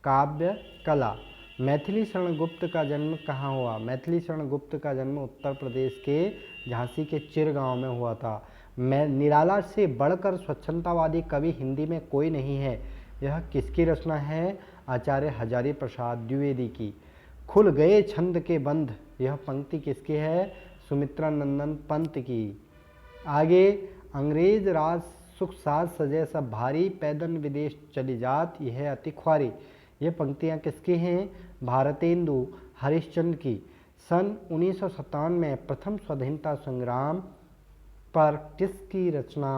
काव्य कला। मैथिली शरण गुप्त का जन्म कहाँ हुआ? मैथिली शरण गुप्त का जन्म उत्तर प्रदेश के झांसी के चिर गांव में हुआ था। निराला से बढ़कर स्वच्छंदतावादी कवि हिंदी में कोई नहीं है, यह किसकी रचना है? आचार्य हजारी प्रसाद द्विवेदी की। खुल गए छंद के बंध, यह पंक्ति किसकी है? सुमित्रा नंदन पंत की। आगे अंग्रेज राज सुख साज सजे सब भारी, पैदल विदेश चली जात यह अति ख्वारी, ये पंक्तियाँ किसकी हैं? भारतेंदु हरिश्चंद्र की। सन 1957 में प्रथम स्वाधीनता संग्राम पर किसकी रचना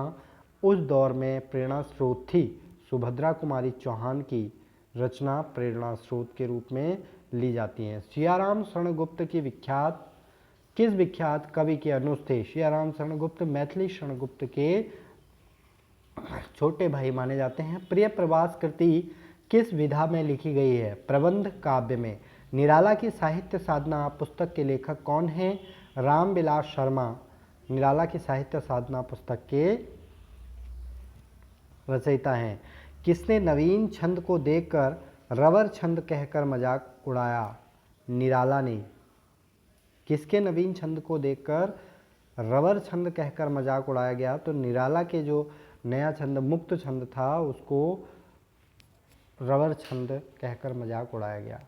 उस दौर में प्रेरणा स्रोत थी? सुभद्रा कुमारी चौहान की रचना प्रेरणा स्रोत के रूप में ली जाती हैं। सियाराम शरण गुप्त की किस विख्यात कवि के अनुज थे? सियाराम शरण गुप्त मैथिली शरण गुप्त के छोटे भाई माने जाते हैं। प्रिय प्रवास कृति किस विधा में लिखी गई है? प्रबंध काव्य में। निराला की साहित्य साधना पुस्तक के लेखक कौन हैं? रामविलास शर्मा निराला की साहित्य साधना पुस्तक के रचयिता हैं। किसने नवीन छंद को देखकर रवर छंद कहकर मजाक उड़ाया? निराला ने। किसके नवीन छंद को देखकर रवर छंद कहकर मजाक उड़ाया गया? तो निराला के जो नया छंद मुक्त छंद था उसको रवर छंद कहकर मजाक उड़ाया गया।